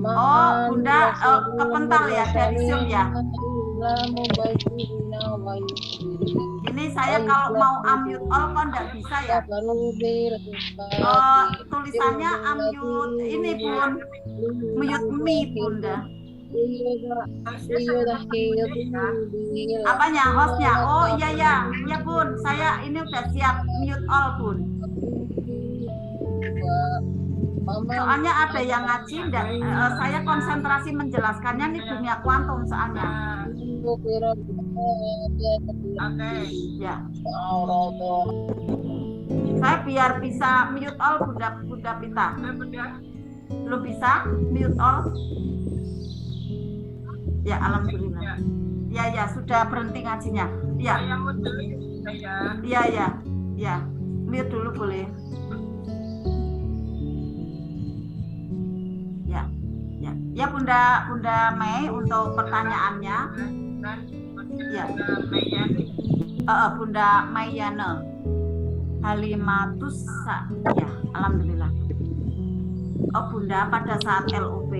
Oh, Bunda kepental ya dari Zoom ya. Ini saya kalau mau unmute all kok nggak bisa ya. Tulisannya unmute ini Bun, mute me Bunda. Apanya hostnya? Oh iya Bun, saya ini udah siap mute all Bun. Soalnya ada yang ngaji enggak, saya konsentrasi menjelaskannya nih dunia kuantum soalnya. Ya. Saya biar bisa mute all Bunda Pita. Belum bisa mute all? Ya, alhamdulillah. Ya, sudah berhenti ngajinya. Ya. Ya. Mute dulu boleh. Ya Bunda Mei untuk pertanyaannya. Ya. Bunda Mayana Halimatus ya, alhamdulillah. Bunda, pada saat LOP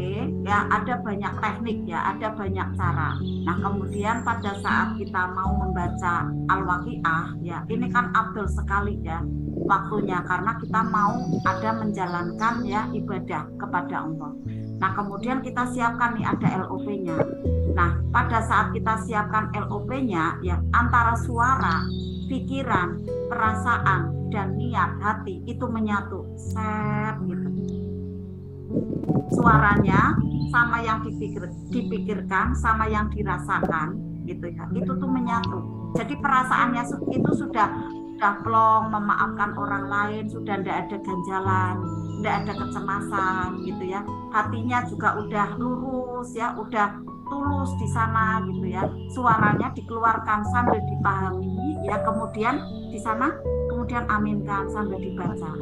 ya ada banyak teknik ya, ada banyak cara. Nah kemudian pada saat kita mau membaca Al-Waqiah ya, ini kan afdol sekali ya waktunya, karena kita mau ada menjalankan ya ibadah kepada Allah. Nah kemudian kita siapkan nih ada LOP-nya. Nah pada saat kita siapkan LOP-nya ya, antara suara, pikiran, perasaan dan niat hati itu menyatu, set gitu. Suaranya sama yang dipikirkan sama yang dirasakan gitu ya, itu tuh menyatu. Jadi perasaannya itu sudah plong, memaafkan orang lain, sudah tidak ada ganjalan, tidak ada kecemasan gitu ya. Hatinya juga udah lurus ya, udah tulus di sana gitu ya. Suaranya dikeluarkan sambil dipahami ya, kemudian di sana kemudian aminkan sambil dibaca.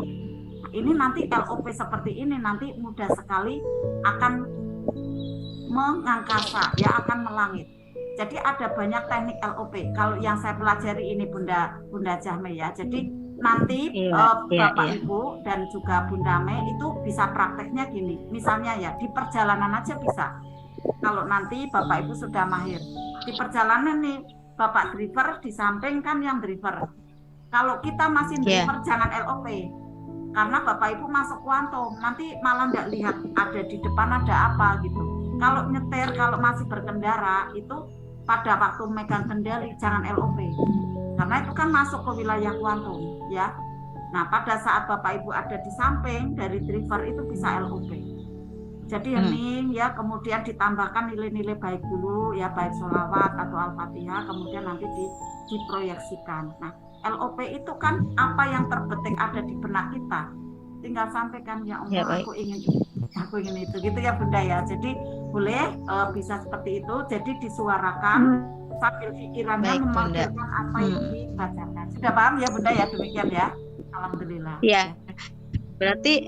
Ini nanti LOP seperti ini nanti mudah sekali akan mengangkasa ya, akan melangit. Jadi ada banyak teknik LOP. Kalau yang saya pelajari ini Bunda Jahme ya. Jadi nanti Bapak Ibu dan juga Bunda Mei itu bisa prakteknya gini. Misalnya ya di perjalanan aja bisa. Kalau nanti Bapak Ibu sudah mahir di perjalanan nih, Bapak driver di samping kan yang driver. Kalau kita masih driver jangan LOP. Karena Bapak Ibu masuk kuantum, nanti malah nggak lihat ada di depan ada apa gitu. Kalau nyetir, kalau masih berkendara itu pada waktu megang kendali jangan LOP, karena itu kan masuk ke wilayah kuantum ya. Nah pada saat Bapak Ibu ada di samping dari driver itu bisa LOP. Jadi hening ya, kemudian ditambahkan nilai-nilai baik dulu ya, baik sholawat atau Al-Fatihah, kemudian nanti diproyeksikan. Nah LOP itu kan apa yang terbetik ada di benak kita, tinggal sampaikan ya Allah ya, aku ingin itu gitu ya Bunda ya. Jadi boleh bisa seperti itu, jadi disuarakan sambil pikirannya memamerkan apa yang dibacakan. Sudah paham ya Bunda ya, demikian ya. Alhamdulillah.
Ya, berarti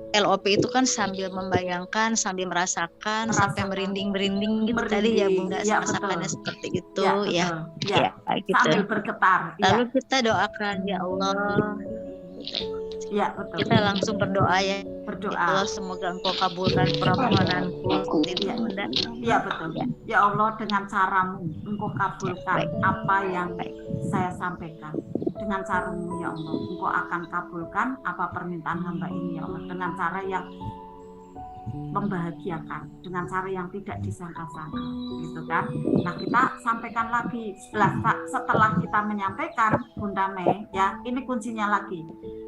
LOP itu kan sambil membayangkan, sambil merasakan, sampai merinding-merinding gitu tadi ya Bunda, ya, merasakannya seperti itu ya. Ya, gitu.
Sambil bergetar.
Lalu kita doakan ya Allah.
Ya, betul.
Kita langsung berdoa ya.
Berdoa.
Ya Allah, semoga Engkau kabulkan permohonanku. Itu Bunda.
Ya, betul. Ya Allah, dengan caramu Engkau kabulkan apa yang saya sampaikan. Dengan cara-Mu ya Allah, Engkau akan kabulkan apa permintaan hamba ini ya Allah, dengan cara yang membahagiakan, dengan cara yang tidak disangka-sangka gitu kan. Nah kita sampaikan lagi setelah kita menyampaikan Bunda Mei ya, ini kuncinya lagi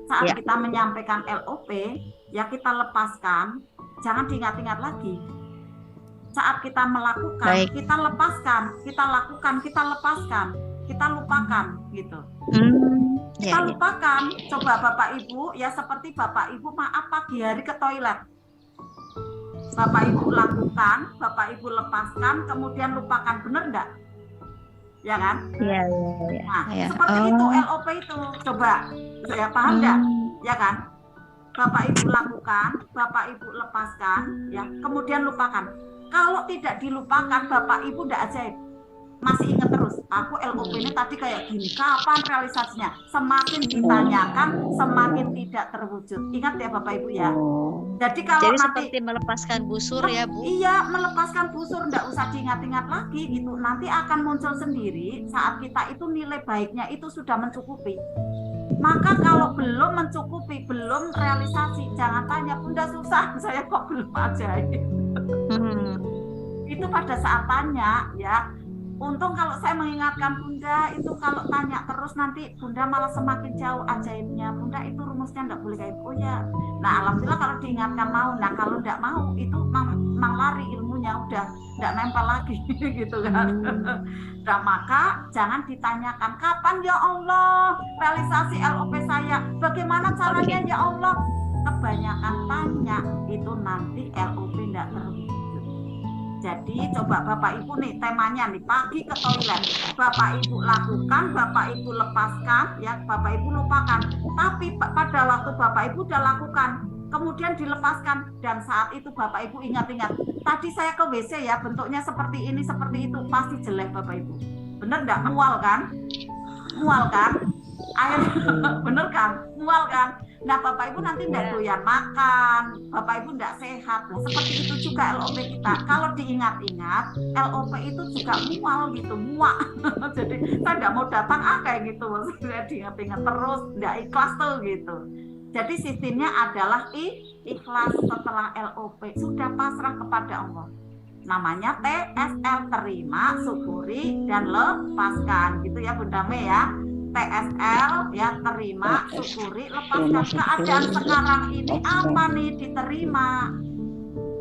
saat kita menyampaikan LOP ya, kita lepaskan, jangan diingat-ingat lagi. Saat kita melakukan kita lepaskan, kita lakukan, kita lepaskan, kita lupakan gitu. Kita lupakan. Coba Bapak Ibu ya, seperti Bapak Ibu maaf pagi hari ke toilet, Bapak Ibu lakukan, Bapak Ibu lepaskan, kemudian lupakan, bener enggak? Ya kan?
Iya.
Nah, seperti itu LOP itu. Coba saya paham enggak? Ya kan? Bapak Ibu lakukan, Bapak Ibu lepaskan, ya, kemudian lupakan. Kalau tidak dilupakan, Bapak Ibu enggak ajaib. Masih ingat terus, aku LOP ini tadi kayak gini, kapan realisasinya? Semakin ditanyakan, semakin tidak terwujud. Ingat ya Bapak Ibu ya. Jadi kalau nanti
seperti melepaskan busur ya Bu.
Iya, melepaskan busur, enggak usah diingat-ingat lagi gitu. Nanti akan muncul sendiri saat kita itu nilai baiknya itu sudah mencukupi. Maka kalau belum mencukupi, belum realisasi, jangan tanya Bunda susah, saya kok belum ajaib. Itu pada saat tanya ya. Untung kalau saya mengingatkan Bunda itu, kalau tanya terus nanti Bunda malah semakin jauh ajaibnya. Bunda itu rumusnya enggak boleh kayak oh ya. Nah alhamdulillah kalau diingatkan mau. Nah kalau enggak mau itu mang lari ilmunya, udah enggak nempel lagi gitu kan. Nah maka jangan ditanyakan kapan ya Allah realisasi LOP saya, bagaimana caranya ya Allah. Kebanyakan tanya itu nanti LOP enggak terwujud. Jadi coba Bapak Ibu nih temanya nih, pagi ke toilet, Bapak Ibu lakukan, Bapak Ibu lepaskan ya, Bapak Ibu lupakan. Tapi pada waktu Bapak Ibu udah lakukan, kemudian dilepaskan, dan saat itu Bapak Ibu ingat-ingat, tadi saya ke WC ya bentuknya seperti ini seperti itu, pasti jelek Bapak Ibu. Bener nggak? Mual kan? Mual kan? bener kan, mual kan. Nah Bapak Ibu nanti tidak doyan makan, Bapak Ibu tidak sehat. Nah, seperti itu juga LOP kita. Kalau diingat-ingat, LOP itu juga mual gitu, muak. Jadi saya tidak mau datang kayak gitu, maksudnya diingat-ingat terus, tidak ikhlas tuh gitu. Jadi sistemnya adalah ikhlas setelah LOP, sudah pasrah kepada Allah. Namanya TSL, terima, syukuri, dan lepaskan gitu ya Bunda Mei ya. TSL ya, terima, syukuri, lepaskan. Keadaan sekarang ini apa nih? Diterima,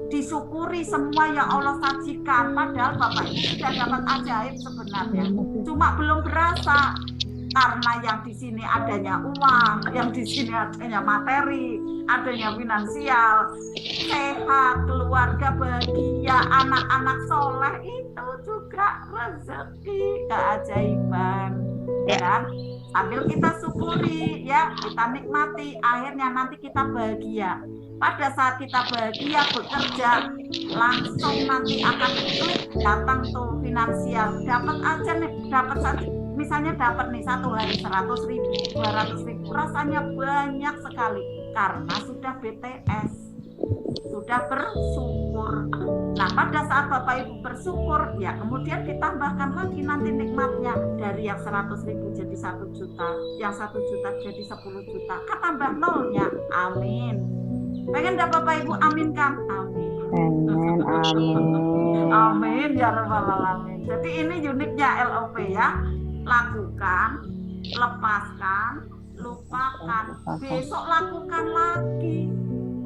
disyukuri semua yang Allah sajikan. Padahal Bapak Ibu sudah dapat ajaib sebenarnya, cuma belum berasa. Karena yang di sini adanya uang, yang di sini adanya materi, adanya finansial, sehat, keluarga bahagia, anak-anak soleh, itu juga rezeki, keajaiban, ya kan? Sambil kita syukuri, ya, kita nikmati, akhirnya nanti kita bahagia. Pada saat kita bahagia bekerja, langsung nanti akan datang tuh finansial, dapat aja nih, dapat saja. Misalnya dapat nih satu hari 100.000, 200.000, rasanya banyak sekali karena sudah BTS, sudah bersyukur. Nah pada saat Bapak Ibu bersyukur, ya kemudian ditambahkan lagi nanti nikmatnya, dari yang 100.000 jadi 1 juta, yang 1 juta jadi 10 juta, kan tambah nolnya. Amin. Pengen enggak Bapak Ibu aminkan? Amin. Amin ya rabbal alamin. Jadi ini uniknya LOP ya. Lakukan, lepaskan, lupakan, besok lakukan lagi,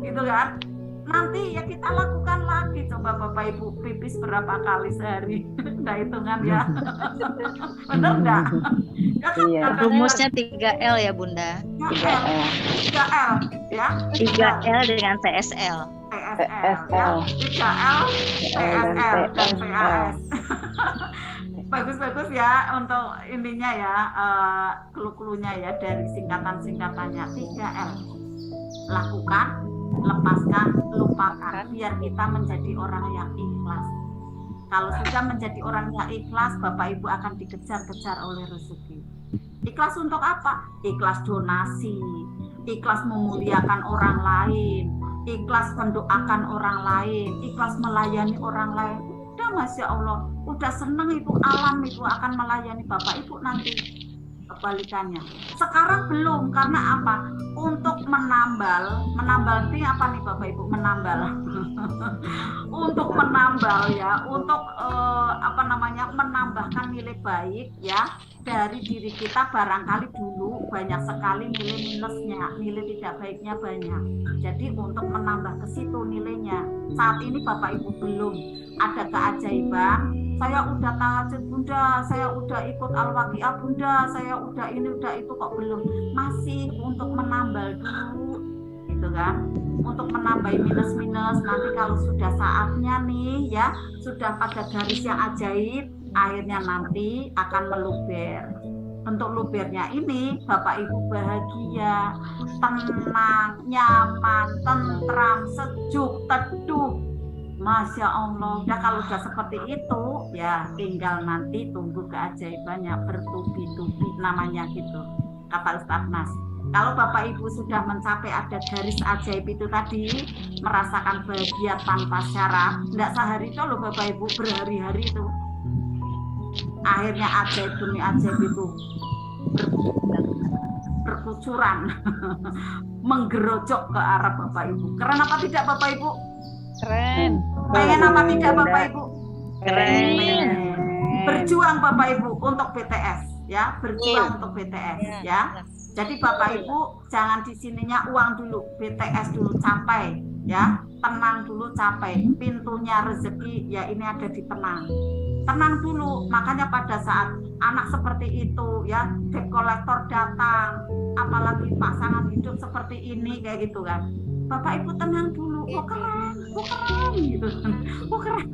gitu kan? Nanti ya kita lakukan lagi. Coba Bapak Ibu pipis berapa kali sehari? Udah hitungan ya? Bener enggak? Ya kan?
Iya. Rumusnya 3L ya Bunda.
3L ya.
3L dengan TSL.
TSL ya. 3L, TSL dan PAS. Bagus-bagus ya untuk ininya ya, clue-cluenya ya dari singkatan-singkatannya. 3L, lakukan, lepaskan, lupakan, biar kita menjadi orang yang ikhlas. Kalau sudah menjadi orang yang ikhlas, Bapak Ibu akan dikejar-kejar oleh rezeki. Ikhlas untuk apa? Ikhlas donasi, ikhlas memuliakan orang lain, ikhlas mendoakan orang lain, ikhlas melayani orang lain. Udah Masya Allah, udah seneng itu, alam itu akan melayani Bapak Ibu nanti. Kebalikannya sekarang belum, karena apa? Untuk menambal ini apa nih Bapak Ibu? Menambal untuk menambal ya, untuk menambahkan nilai baik ya dari diri kita. Barangkali dulu banyak sekali nilai minusnya, nilai tidak baiknya banyak. Jadi untuk menambah ke situ nilainya, saat ini Bapak Ibu belum ada keajaiban. Saya udah tahajud Bunda, saya udah ikut Al-Waqiah Bunda, saya udah ini udah itu, kok belum. Masih untuk menambal dulu gitu kan, untuk menambah minus-minus. Nanti kalau sudah saatnya nih ya, sudah pada garis yang ajaib, akhirnya nanti akan meluber. Untuk lubernya ini Bapak Ibu bahagia, tenang, nyaman, tentram, sejuk, teduh. Masya Allah, udah kalau udah seperti itu ya tinggal nanti tunggu keajaibannya, bertubi-tubi namanya gitu, kata Ustaz Nas. Kalau Bapak Ibu sudah mencapai ada garis ajaib itu tadi, merasakan bahagia tanpa syarat, tidak sehari itu loh Bapak Ibu, berhari-hari itu. Akhirnya ajaib demi ajaib itu berkucuran, menggerojok ke arah Bapak Ibu. Keren apa tidak Bapak Ibu? Keren. Pengen apa tidak Bapak Ibu? Keren. Berjuang Bapak Ibu untuk BTS ya, berjuang untuk BTS ya. Jadi Bapak Ibu jangan di sininya uang dulu, BTS dulu capai ya, tenang dulu capai. Pintunya rezeki ya ini ada di tenang. Tenang dulu, makanya pada saat anak seperti itu ya, debt collector datang, apalagi pasangan hidup seperti ini kayak gitu kan. Bapak Ibu tenang dulu, oh keren gitu kan, oh keren.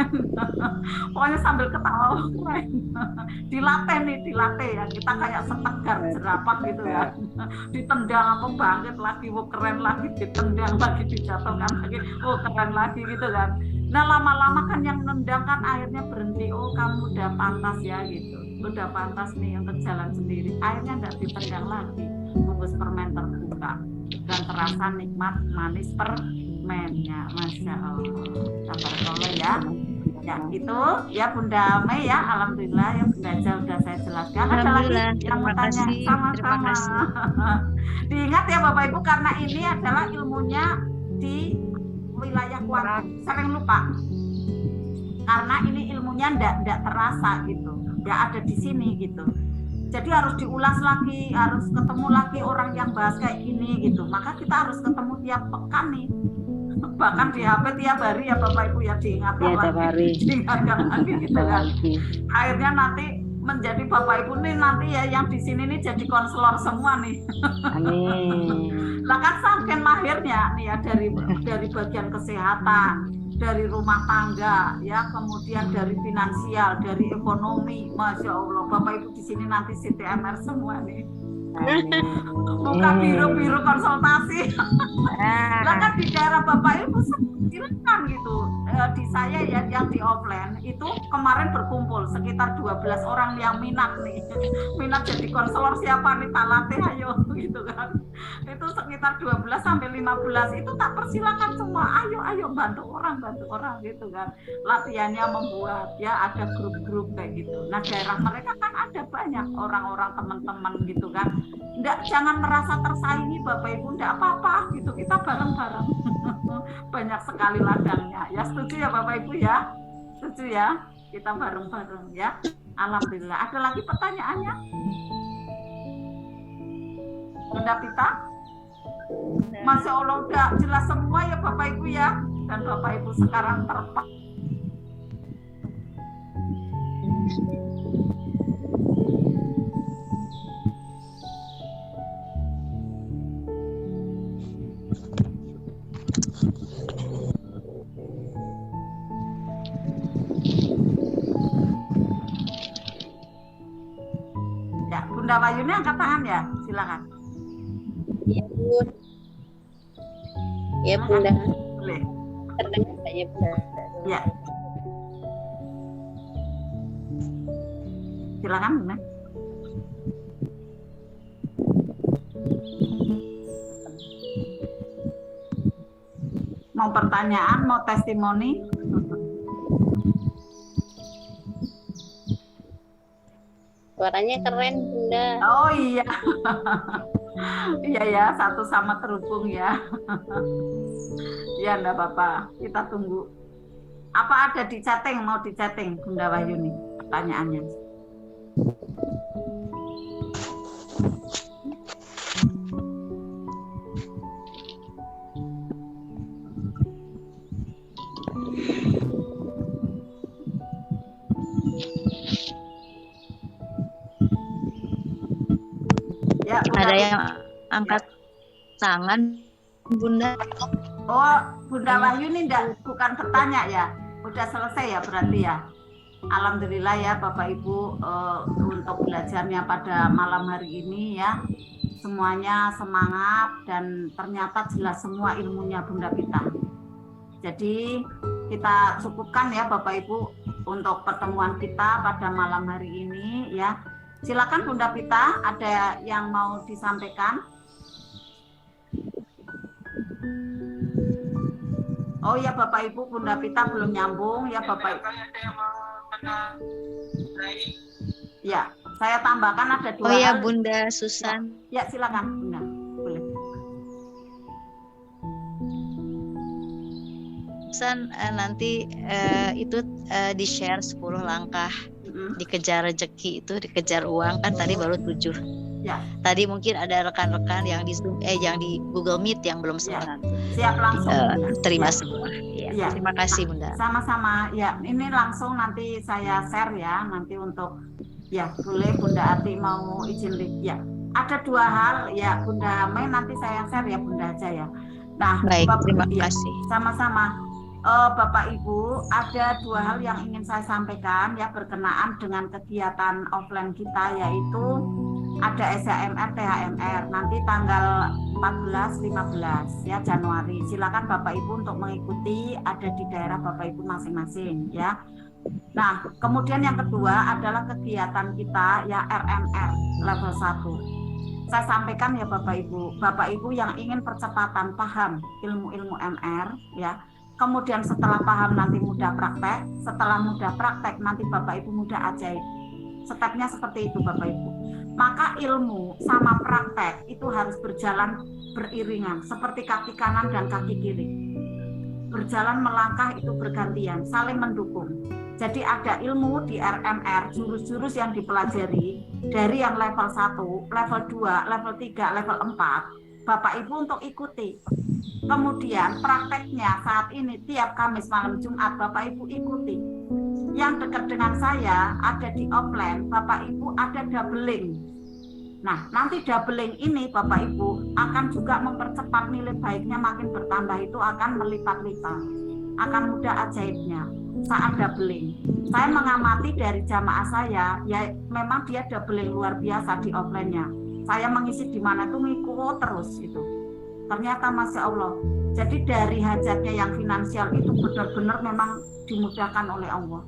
Pokoknya sambil ketawa, oh keren. Dilatih ya, kita kayak setegar jerapah gitu ya. Ditendang apa bangkit lagi, oh keren lagi, ditendang lagi, dijatuhkan lagi, oh keren lagi gitu kan. Nah lama-lama kan yang nendang kan akhirnya berhenti, oh kamu udah pantas ya gitu. udah pantas nih untuk jalan sendiri. Airnya nggak ditendang lagi, bungkus permen terbuka dan terasa nikmat manis permennya. Masya Allah, tabarakallah ya. Ya itu ya Bunda Mei ya, alhamdulillah ya Bunda Aja udah saya jelaskan. Ada lagi yang mau tanya? Sama-sama. Diingat ya Bapak Ibu, karena ini adalah ilmunya di wilayah kuantum. Sering lupa. Karena ini ilmunya ndak terasa gitu. Ya ada di sini gitu. Jadi harus diulas lagi, harus ketemu lagi orang yang bahas kayak gini gitu. Maka kita harus ketemu tiap pekan nih. Bahkan di HP tiap hari ya Bapak Ibu ya, diingatkan lagi, diingatkan lagi gitu kan. Akhirnya nanti menjadi Bapak Ibu nih nanti ya yang di sini nih jadi konselor semua nih. Amin. Lah kan saking mahirnya nih ya dari bagian kesehatan, dari rumah tangga ya, kemudian dari finansial, dari ekonomi. Masya Allah Bapak Ibu di sini nanti CTMR semua nih. Buka biru-biru konsultasi. Lah kan di daerah Bapak Ibu silakan gitu. Di saya ya yang di offline itu kemarin berkumpul sekitar 12 orang yang minat nih. Minat jadi konselor siapa nih, tak latih ayo gitu kan. Itu sekitar 12 sampai 15 itu tak persilakan semua. Ayo bantu orang gitu kan. Latihannya membuat ya, ada grup-grup kayak gitu. Nah, daerah mereka kan ada banyak orang-orang teman-teman gitu kan. Jangan merasa tersaingi Bapak Ibu, enggak apa-apa gitu, kita bareng-bareng. Banyak sekali ladangnya ya, setuju ya Bapak Ibu ya, setuju ya, kita bareng-bareng ya. Alhamdulillah. Ada lagi pertanyaannya Bunda Pita? Masya Allah udah jelas semua ya Bapak Ibu ya, dan Bapak Ibu sekarang terpak. Ya, Bunda Wayuni angkat tangan ya, silakan.
Ya Bun. Ya Bunda.
Boleh.
Terdengar saya Bunda.
Ya. Silakan Bunda. Mau pertanyaan, mau testimoni?
Suaranya keren Bunda.
Oh iya. Iya ya, satu sama terhubung ya. Ya enggak apa-apa, kita tunggu. Apa ada di chatting, mau di chatting Bunda Wayuni pertanyaannya? Ya,
ada yang angkat tangan Bunda.
Oh, Bunda Wahyuni bukan bertanya ya, udah selesai ya berarti ya. Alhamdulillah ya Bapak Ibu, untuk belajarnya pada malam hari ini ya, semuanya semangat dan ternyata jelas semua ilmunya Bunda Pita. Jadi kita cukupkan ya Bapak Ibu untuk pertemuan kita pada malam hari ini ya. Silakan Bunda Pita, ada yang mau disampaikan? Oh ya Bapak Ibu, Bunda Pita belum nyambung ya Bapak Ibu. Ya, saya tambahkan ada dua.
Oh ya Bunda Susan.
Ya silakan Bunda, boleh.
Susan nanti itu di-share 10 langkah. Dikejar rezeki itu, dikejar uang kan tadi baru 7.
Ya.
Tadi mungkin ada rekan-rekan yang di Zoom, yang di Google Meet yang belum sempat.
Siap langsung.
Terima semua. Ya. Terima kasih Bunda.
Sama-sama. Ya, ini langsung nanti saya share ya, nanti untuk ya boleh Bunda Ati mau izin ya. Ada 2 hal ya Bunda Mei, nanti saya share ya Bunda aja ya. Nah,
baik, terima kasih.
Sama-sama. Bapak Ibu, ada 2 hal yang ingin saya sampaikan ya berkenaan dengan kegiatan offline kita, yaitu ada SHMR THMR nanti tanggal 14-15 ya Januari. Silakan Bapak Ibu untuk mengikuti, ada di daerah Bapak Ibu masing-masing ya. Nah, kemudian yang kedua adalah kegiatan kita ya RMR level 1. Saya sampaikan ya Bapak Ibu yang ingin percepatan paham ilmu-ilmu MR ya. Kemudian setelah paham nanti mudah praktek, setelah mudah praktek nanti Bapak Ibu mudah ajaib. Stepnya seperti itu Bapak Ibu. Maka ilmu sama praktek itu harus berjalan beriringan seperti kaki kanan dan kaki kiri. Berjalan melangkah itu bergantian, saling mendukung. Jadi ada ilmu di RMR, jurus-jurus yang dipelajari dari yang level 1, level 2, level 3, level 4. Bapak Ibu untuk ikuti. Kemudian prakteknya saat ini tiap Kamis malam Jumat Bapak Ibu ikuti. Yang dekat dengan saya ada di offline, Bapak Ibu ada doubling. Nah, nanti doubling ini Bapak Ibu akan juga mempercepat nilai baiknya makin bertambah, itu akan melipat-lipat. Akan mudah ajaibnya saat doubling. Saya mengamati dari jamaah saya, ya memang dia doubling luar biasa di offline-nya. Saya mengisi di mana tuh ngikut terus itu. Ternyata Masya Allah. Jadi dari hajatnya yang finansial itu benar-benar memang dimudahkan oleh Allah.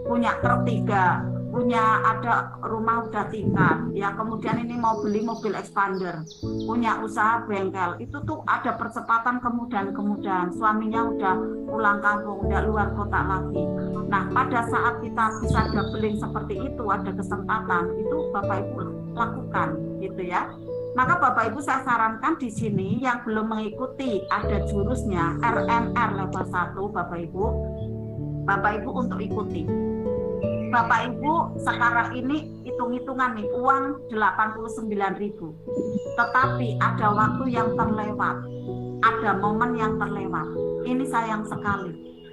Punya truk 3, punya ada rumah udah tingkat, ya kemudian ini mau beli mobil expander, punya usaha bengkel, itu tuh ada percepatan kemudahan-kemudahan. Suaminya udah pulang kampung, udah luar kota lagi. Nah pada saat kita bisa doubling seperti itu, ada kesempatan, itu Bapak Ibu lakukan gitu ya. Maka Bapak Ibu saya sarankan di sini yang belum mengikuti ada jurusnya RMR level 1 Bapak Ibu untuk ikuti. Bapak Ibu sekarang ini hitung-hitungan nih uang 89.000. Tetapi ada waktu yang terlewat. Ada momen yang terlewat. Ini sayang sekali.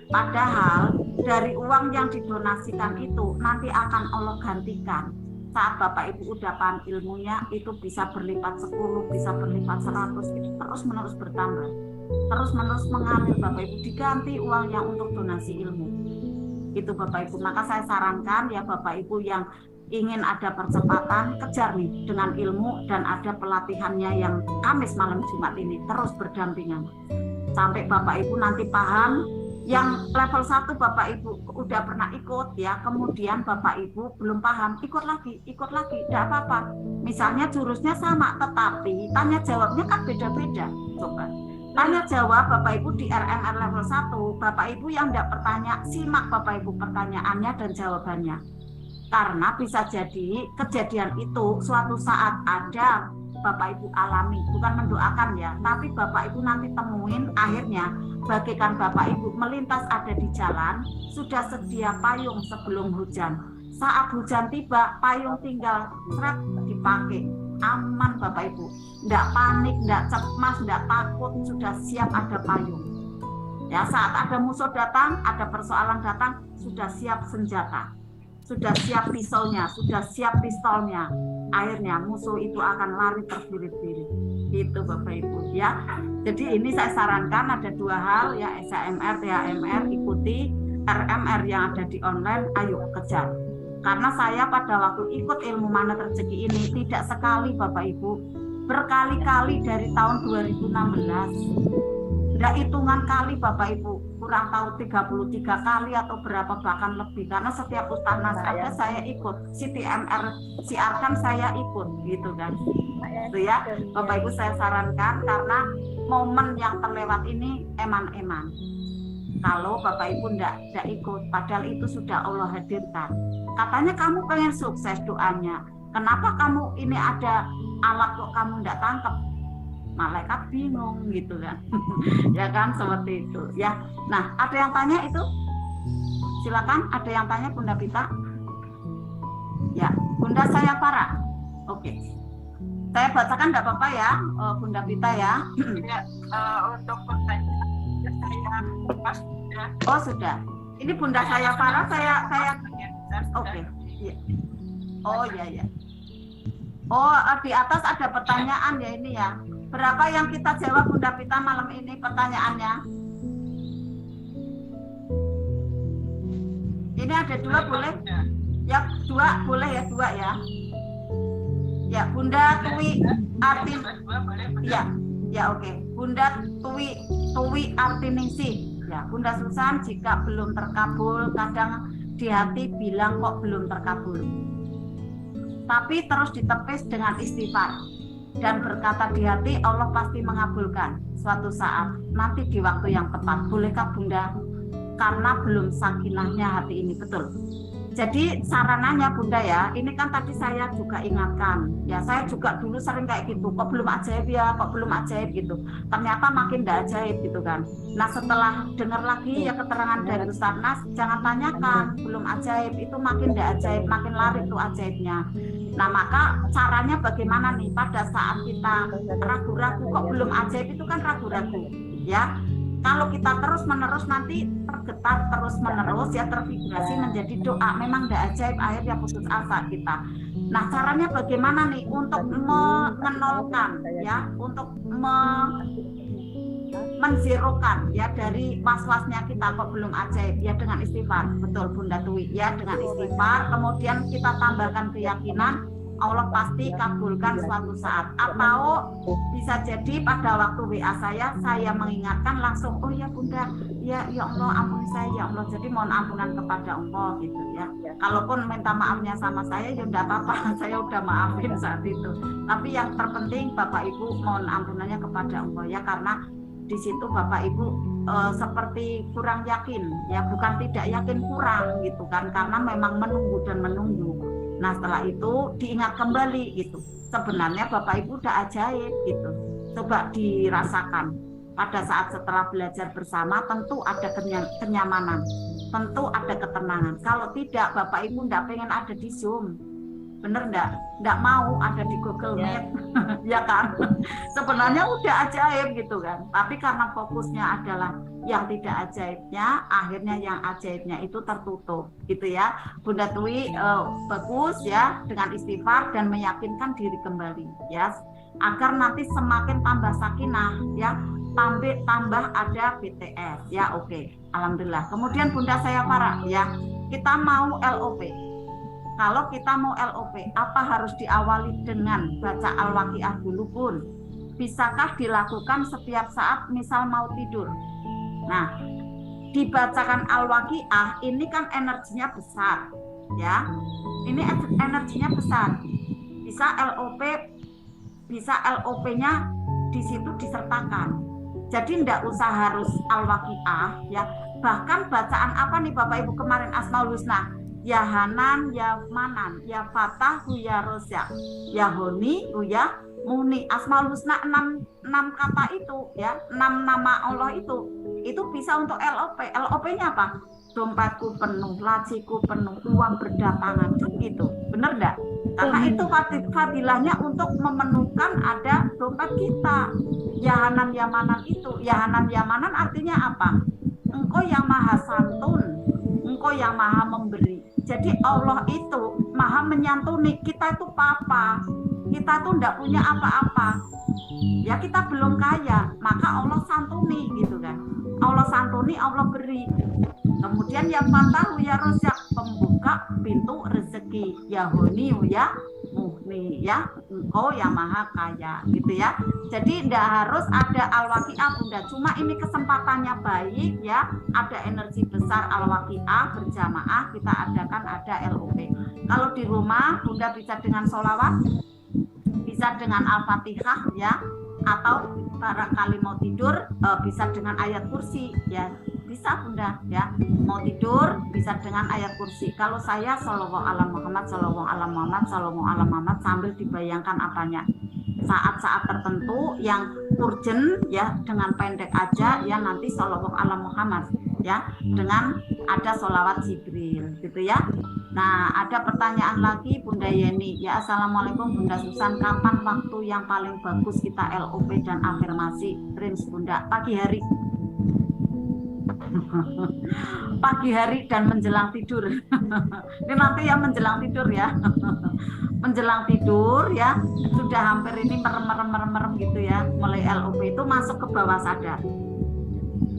Padahal dari uang yang didonasikan itu nanti akan Allah gantikan. Saat Bapak Ibu udah paham ilmunya itu bisa berlipat 10, bisa berlipat 100, itu terus-menerus bertambah. Terus-menerus mengalir Bapak Ibu, diganti uang yang untuk donasi ilmu. Itu Bapak Ibu. Maka saya sarankan ya Bapak Ibu yang ingin ada percepatan, kejar nih dengan ilmu dan ada pelatihannya yang Kamis malam Jumat ini terus berdampingan. Sampai Bapak Ibu nanti paham. Yang level 1 Bapak Ibu udah pernah ikut ya, kemudian Bapak Ibu belum paham, ikut lagi, tidak apa-apa. Misalnya jurusnya sama, tetapi tanya jawabnya kan beda-beda. Coba tanya jawab Bapak Ibu di RMR level 1, Bapak Ibu yang tidak bertanya, simak Bapak Ibu pertanyaannya dan jawabannya. Karena bisa jadi kejadian itu suatu saat ada Bapak Ibu alami, bukan mendoakan ya, tapi Bapak Ibu nanti temuin akhirnya bagikan Bapak Ibu melintas ada di jalan, sudah sedia payung sebelum hujan. Saat hujan tiba, payung tinggal seret dipakai. Aman Bapak Ibu, tidak panik, tidak cemas, tidak takut, sudah siap ada payung. Ya, saat ada musuh datang, ada persoalan datang, sudah siap senjata. Sudah siap pisaunya, sudah siap pistolnya. Akhirnya musuh itu akan lari terbirit-birit. Itu Bapak Ibu ya. Jadi ini saya sarankan ada 2 hal ya, SHMR, THMR, ikuti. RMR yang ada di online, ayo kejar. Karena saya pada waktu ikut ilmu mana rezeki ini tidak sekali Bapak Ibu, berkali-kali dari tahun 2016. Tidak hitungan kali Bapak Ibu, kurang tahu 33 kali atau berapa bahkan lebih, karena setiap Ustaz Nas ada saya ikut, Siti MR siarkan saya ikut gitu kan. Itu ya Bapak Ibu saya sarankan, karena momen yang terlewat ini eman-eman. Kalau Bapak Ibu tidak ikut, padahal itu sudah Allah hadirkan. Katanya kamu pengen sukses doanya, kenapa kamu ini ada alat kok kamu tidak tangkap? Malaikat bingung gitu kan. Ya kan seperti itu ya. Nah ada yang tanya itu, silakan, ada yang tanya Bunda Pita ya. Bunda saya Farah, oke. Saya bacakan enggak apa-apa ya Bunda Pita ya.
Untuk pertanyaan saya
oh sudah, ini Bunda saya Farah, saya oke. Ya. Oh ya. Oh di atas ada pertanyaan ya ini ya. Berapa yang kita jawab Bunda Pita malam ini pertanyaannya? Ini ada 2 boleh? Ya 2 boleh ya, 2 ya. Ya Bunda Tui Artin. Ya oke. Bunda Tui Artiningsih. Ya Bunda Susan, jika belum terkabul kadang di hati bilang kok belum terkabul. Tapi terus ditepis dengan istighfar dan berkata di hati Allah pasti mengabulkan suatu saat nanti di waktu yang tepat. Bolehkah Bunda? Karena belum sakinahnya hati ini, betul. Jadi sarananya Bunda ya, ini kan tadi saya juga ingatkan, ya saya juga dulu sering kayak gitu, kok belum ajaib ya, kok belum ajaib gitu. Ternyata makin tidak ajaib gitu kan. Nah setelah dengar lagi ya keterangan dari Ustaz Nas, jangan tanyakan belum ajaib, itu makin tidak ajaib, makin lari tuh ajaibnya. Nah maka caranya bagaimana nih pada saat kita ragu-ragu kok belum ajaib, itu kan ragu-ragu ya. Kalau kita terus-menerus nanti tergetar terus-menerus ya, tervibrasi menjadi doa, memang tidak ajaib, akhirnya putus asa kita. Nah caranya bagaimana nih untuk mengenolkan ya, untuk menzirokan ya dari was-wasnya kita kok belum ajaib ya, dengan istighfar. Betul Bunda Twi ya, dengan istighfar, kemudian kita tambahkan keyakinan Allah pasti kabulkan suatu saat. Atau bisa jadi pada waktu WA saya mengingatkan langsung, oh ya Bunda, ya Allah ampuni saya ya Allah, jadi mohon ampunan kepada Allah gitu ya. Kalaupun minta maafnya sama saya ya udah apa-apa, saya udah maafin saat itu. Tapi yang terpenting Bapak Ibu mohon ampunannya kepada Allah ya, karena di situ Bapak Ibu seperti kurang yakin ya, bukan tidak yakin, kurang gitu kan, karena memang menunggu dan menunggu. Nah setelah itu diingat kembali gitu, sebenarnya Bapak Ibu udah ajaib gitu. Coba dirasakan pada saat setelah belajar bersama, tentu ada kenyamanan, tentu ada ketenangan. Kalau tidak Bapak Ibu enggak pengen ada di Zoom, bener enggak mau ada di Google Meet ya kan. Sebenarnya udah ajaib gitu kan, tapi karena fokusnya adalah yang tidak ajaibnya, akhirnya yang ajaibnya itu tertutup gitu ya. Bunda Twi bagus ya dengan istighfar dan meyakinkan diri kembali ya, agar nanti semakin tambah sakinah ya, tambah ada BTS ya. Oke, alhamdulillah. Kemudian Bunda saya Farah ya, kita mau LOP. Kalau kita mau LOP, apa harus diawali dengan baca Al-Waqiah dulu Bun? Bisakah dilakukan setiap saat misal mau tidur? Nah, dibacakan Al-Waqiah ini kan energinya besar ya. Ini energinya besar. Bisa LOP-nya di situ disertakan. Jadi tidak usah harus Al-Waqiah ya. Bahkan bacaan apa nih Bapak Ibu kemarin Asmaul Husna? Ya Hanan, ya Manan, ya Fatah, ya Rosya, ya Honi, ya Muni. Asmaul Husna 6 kata itu ya, 6 nama Allah itu bisa untuk LOP. LOP-nya apa? Dompetku penuh, laciku penuh, uang berdatangan gitu. Bener enggak? Karena itu fadilahnya untuk memenuhkan ada dompet kita. Ya Hanan, ya Manan itu. Ya Hanan, ya Manan artinya apa? Engkau yang maha santun, engkau yang maha memberi. Jadi Allah itu maha menyantuni. Kita itu papa, kita tuh enggak punya apa-apa ya, kita belum kaya, maka Allah santuni gitu kan. Allah santuni, Allah beri. Kemudian yang Fatahu ya Rozak, pembuka pintu rezeki. Ya Huni ya Muhni ya, engkau yang maha kaya gitu ya. Jadi tidak harus ada Al-Waqiah Bunda, cuma ini kesempatannya baik ya, ada energi besar Al-Waqiah berjamaah kita adakan, ada LOP. Kalau di rumah Bunda bisa dengan sholawat, bisa dengan Al-Fatihah ya, atau barangkali mau tidur bisa dengan ayat kursi ya, bisa Bunda ya. Mau tidur bisa dengan ayat kursi. Kalau saya Shallallahu ala Muhammad, Shallallahu ala Muhammad, Shallallahu ala Muhammad, sambil dibayangkan apanya. Saat-saat tertentu yang urgent ya, dengan pendek aja ya, nanti Shallallahu ala Muhammad ya, dengan ada sholawat Jibril gitu ya. Nah, ada pertanyaan lagi Bunda Yeni. Ya, Assalamualaikum Bunda Susan. Kapan waktu yang paling bagus kita LOP dan afirmasi? Rins Bunda, pagi hari. Pagi hari dan menjelang tidur. Ini nanti ya menjelang tidur ya. Menjelang tidur ya, sudah hampir ini merem gitu ya. Mulai LOP itu masuk ke bawah sadar.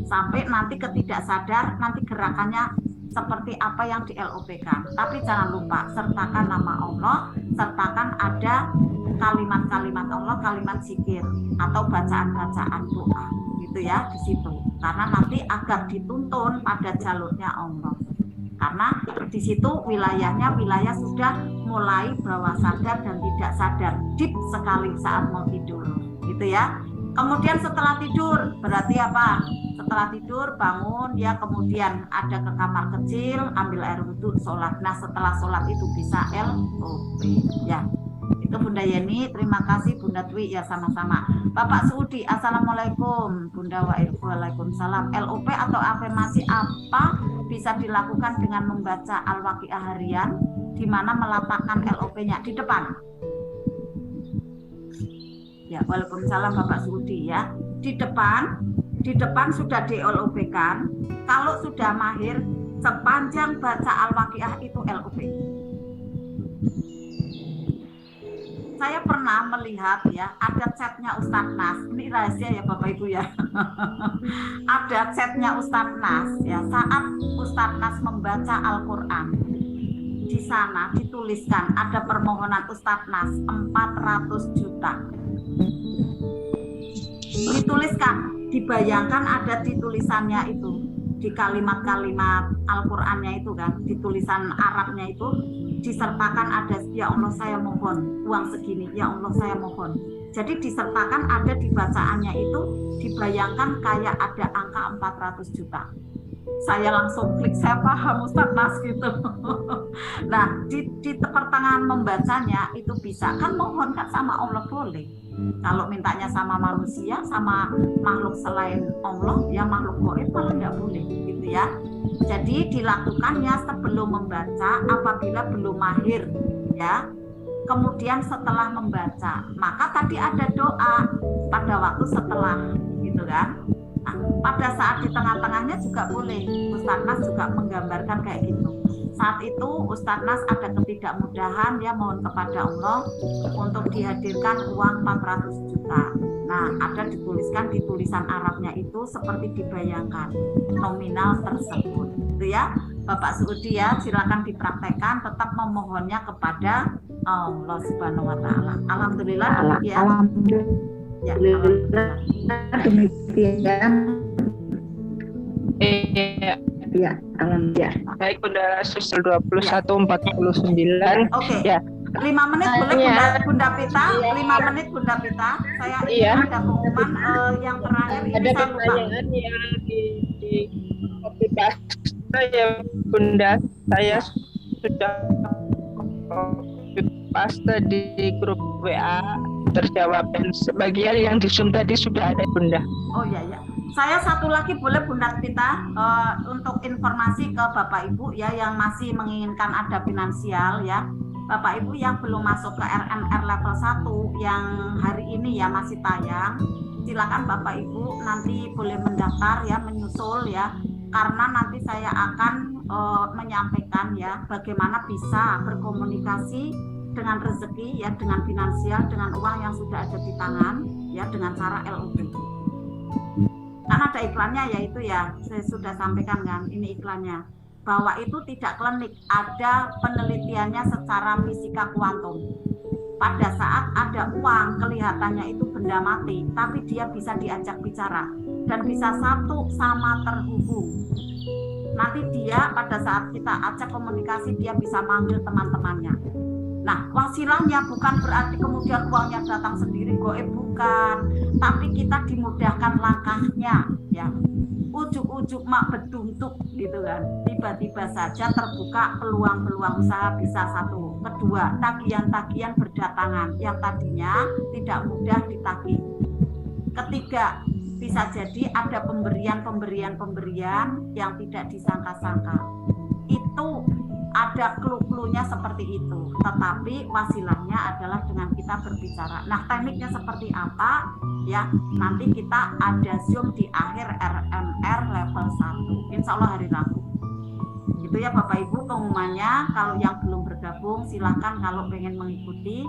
Sampai nanti ketidak sadar, nanti gerakannya seperti apa yang di LOP-kan. Tapi jangan lupa sertakan nama Allah, sertakan ada kalimat-kalimat Allah, kalimat zikir atau bacaan-bacaan doa gitu ya di situ. Karena nanti agar dituntun pada jalurnya Allah. karena di situ wilayahnya wilayah sudah mulai bawah sadar dan tidak sadar, deep sekali saat mau tidur, gitu ya. Kemudian setelah tidur berarti apa? Setelah tidur bangun ya, kemudian ada ke kamar kecil, ambil air wudhu, sholat. Nah setelah sholat itu bisa LOP ya. Itu Bunda Yeni, terima kasih Bunda Dwi ya, sama-sama. Bapak Suudi, Assalamualaikum. Bunda Wail, Waalaikumsalam. LOP atau afirmasi apa bisa dilakukan dengan membaca Al-Waqiah harian, di mana meletakkan LOP-nya di depan? Ya, Waalaikumsalam Bapak Suudi ya. Di depan sudah di-LOP-kan. Kalau sudah mahir, sepanjang baca Al-Waqiah itu LOP. Saya pernah melihat ya, ada chatnya Ustadz Nas. Ini rahasia ya Bapak Ibu ya. Ada chatnya Ustadz Nas ya, saat Ustadz Nas membaca Al-Quran. Di sana dituliskan ada permohonan Ustadz Nas 400 juta. Dituliskan, dibayangkan ada di tulisannya itu, di kalimat-kalimat Al-Qur'annya itu kan, di tulisan Arabnya itu disertakan ada, ya Allah saya mohon uang segini, ya Allah saya mohon. Jadi disertakan ada di bacaannya itu, dibayangkan kayak ada angka 400 juta. Saya langsung klik, saya paham Ustadz Nas gitu. Nah di pertengahan membacanya itu bisa, kan mohon kan sama Allah boleh. Kalau mintanya sama manusia, sama makhluk selain Allah, ya makhluk gaib malah nggak boleh gitu ya. Jadi dilakukannya sebelum membaca, apabila belum mahir ya. Kemudian setelah membaca, maka tadi ada doa pada waktu setelah gitu kan. Nah, pada saat di tengah-tengahnya juga boleh. Ustadz Nas juga menggambarkan kayak gitu. Saat itu Ustadz Nas ada ketidakmudahan, ya mohon kepada Allah untuk dihadirkan uang 400 juta. Nah, ada dituliskan di tulisan Arabnya itu seperti dibayangkan nominal tersebut. Itu ya, Bapak Suudi ya, silakan dipraktekkan, tetap memohonnya kepada Allah Subhanahu wa taala. Alhamdulillah demikian. Ya, alhamdulillah.
Demikian.
Ya, alhamdulillah. Baik, Bunda Susul 2149.
Oke.
Ya.
5 menit boleh Bunda Pita, 5 menit Bunda Pita. Saya ingin ada pengumuman yang terakhir ini
ada
saya lupa.
pertanyaan yang di copy paste ya Bunda. Saya sudah copy paste di grup WA, terjawab, dan sebagian yang di Zoom tadi sudah ada Bunda.
Oh iya ya. Saya satu lagi boleh Bunda Pita, untuk informasi ke Bapak Ibu ya yang masih menginginkan ada finansial ya. Bapak Ibu yang belum masuk ke RNR level 1 yang hari ini ya masih tayang, silakan Bapak Ibu nanti boleh mendaftar ya, menyusul ya, karena nanti saya akan menyampaikan ya bagaimana bisa berkomunikasi dengan rezeki ya, dengan finansial, dengan uang yang sudah ada di tangan ya, dengan cara LOP. Kan ada iklannya yaitu ya, saya sudah sampaikan kan, ini iklannya, bahwa itu tidak klinik, ada penelitiannya secara fisika kuantum. Pada saat ada uang kelihatannya itu benda mati, tapi dia bisa diajak bicara dan bisa satu sama terhubung. Nanti dia pada saat kita ajak komunikasi, dia bisa manggil teman-temannya. Nah, wasilahnya bukan berarti kemudian uangnya datang sendiri, goib, bukan, tapi kita dimudahkan langkahnya ya. Ujuk-ujuk mak beduntuk gitu kan, tiba-tiba saja terbuka peluang-peluang usaha, bisa satu. Kedua, tagihan-tagihan berdatangan yang tadinya tidak mudah ditagih. Ketiga, bisa jadi ada pemberian yang tidak disangka-sangka. Itu ada clue-cluenya seperti itu, tetapi wasilahnya adalah dengan kita berbicara. Nah, tekniknya seperti apa ya, nanti kita ada Zoom di akhir RNR level 1 insya Allah hari Rabu. Itu ya Bapak Ibu pengumumannya. Kalau yang belum bergabung silahkan, kalau pengen mengikuti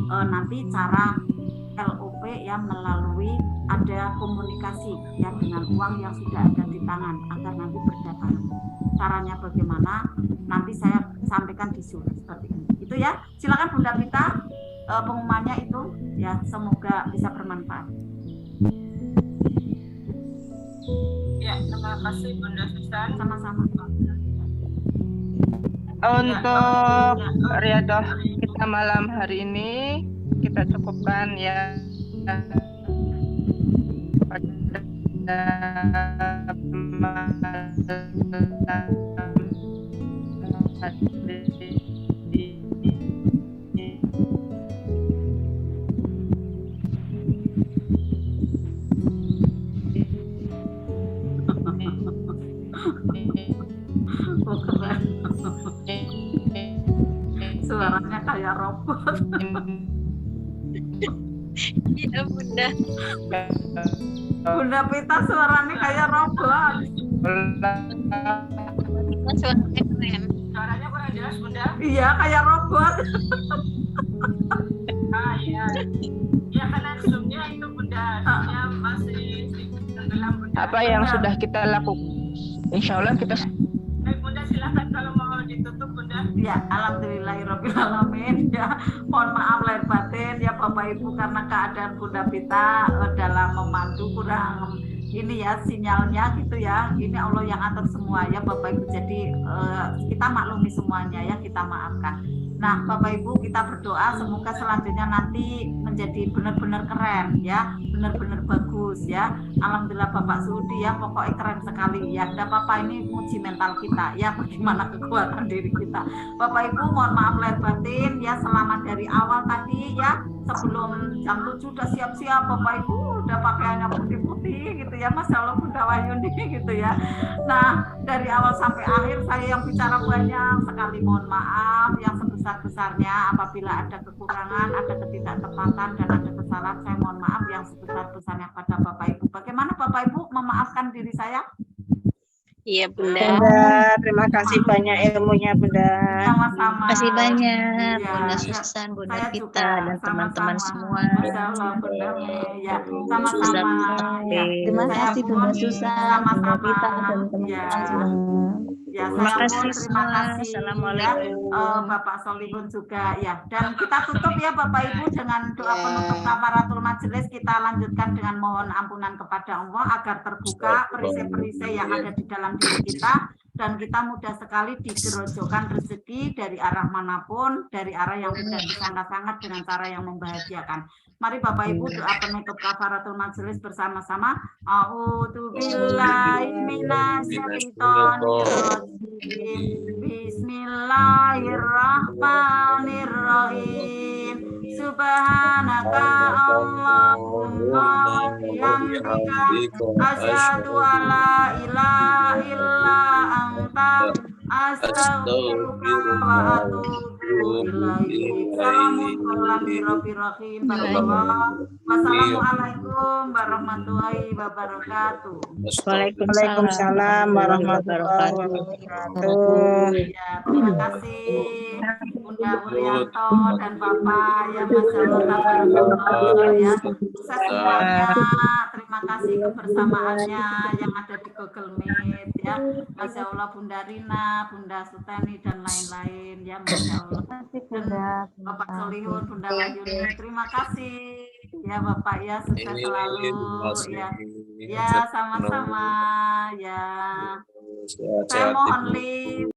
nanti cara LOP ya, melalui ada komunikasi ya dengan uang yang sudah ada di tangan agar nanti berdatangan. Caranya bagaimana nanti saya sampaikan di Zoom seperti ini. Itu ya, silakan Bunda Pita, pengumumannya itu ya, semoga bisa bermanfaat. Ya, terima kasih Bunda Susan. Sama-sama.
Untuk riadah kita malam hari ini kita cukupkan ya
Suaranya kayak robot.
Iya Bunda.
Bunda Pita suaranya kayak robot.
Suaranya keren.
Suaranya kurang jelas Bunda.
Iya kayak robot.
Iya. Ya karena sebelumnya itu Bunda masih tenggelam Bunda.
Apa yang sudah kita lakukan? Insya Allah kita.
Bunda silakan kalau mau ditutup Bunda.
Ya, alhamdulillahirobbilalamin. Ya, mohon maaf lahir batin ya Bapak Ibu karena keadaan Bunda Pita dalam memandu kurang ini ya sinyalnya gitu ya. Ini Allah yang atur semua ya Bapak Ibu. Jadi kita maklumi semuanya ya, kita maafkan. Nah, Bapak Ibu kita berdoa semoga selanjutnya nanti menjadi benar-benar keren ya, benar-benar bagus ya. Alhamdulillah Bapak Sudi ya, pokoknya keren sekali ya. Dan Bapak ini uji mental kita ya, bagaimana kekuatan diri kita. Bapak Ibu mohon maaf lahir batin ya, selamat dari awal tadi ya. Sebelum jam 7 udah siap-siap Bapak Ibu, udah pakaiannya putih-putih gitu ya, Masya Allah Bunda Wahyuni gitu ya. Nah, dari awal sampai akhir saya yang bicara banyak sekali, mohon maaf yang sebesar-besarnya apabila ada kekurangan, ada ketidaktepatan dan ada kesalahan, saya mohon maaf yang sebesar-besarnya pada Bapak Ibu. Bagaimana Bapak Ibu memaafkan diri saya?
Iya Bunda.
Bunda, terima kasih banyak ilmunya Bunda.
Sama-sama.
Terima kasih banyak
Ya,
Bunda
ya.
Susan, Bunda
Saya
Pita
juga
dan teman-teman semua.
Masya Allah Bunda ya, sama-sama ya.
Terima
Saya
kasih
pun
Bunda Susan, Bunda
sama-sama
Pita dan teman-teman
ya.
semua.
Ya,
Terima
saya
kasih
pun terima
semua.
kasih
Assalamualaikum.
ya, Bapak Solihun juga ya. Dan kita tutup ya Bapak Ibu dengan doa penutup kafaratul majelis. Kita lanjutkan dengan mohon ampunan kepada Allah agar terbuka perisai-perisai yang ada di dalam diri kita dan kita mudah sekali digerojokan rezeki dari arah manapun, dari arah yang tidak disangka-sangka dengan cara yang membahagiakan. Mari Bapak Ibu doa penutup kafaratul majelis bersama-sama. A'udzubillahi minasyaitonirrajim. Bismillahirrahmanirrahim. Subhanaka Allahumma wa bihamdika asyhadu an la ilaha illa anta astaghfiruka wa atubu ilaik. Bismillahirrahmanirrahim. Wassalamualaikum warahmatullahi wabarakatuh.
Waalaikumsalam warahmatullahi wabarakatuh.
Ya, terima kasih Bunda Wuryanto dan Bapak ya, Masya Allah tabarakallah ya. Sukses semuanya. Terima kasih kebersamaannya yang ada di Google Meet ya. Masya Allah Bunda Rina, Bunda Sutani dan lain-lain ya, Masya Allah. Dan Bapak Solihun, Bunda Wahyuni, terima kasih ya Bapak ya, sukses selalu ya. Ya, sama-sama ya. Saya mohon live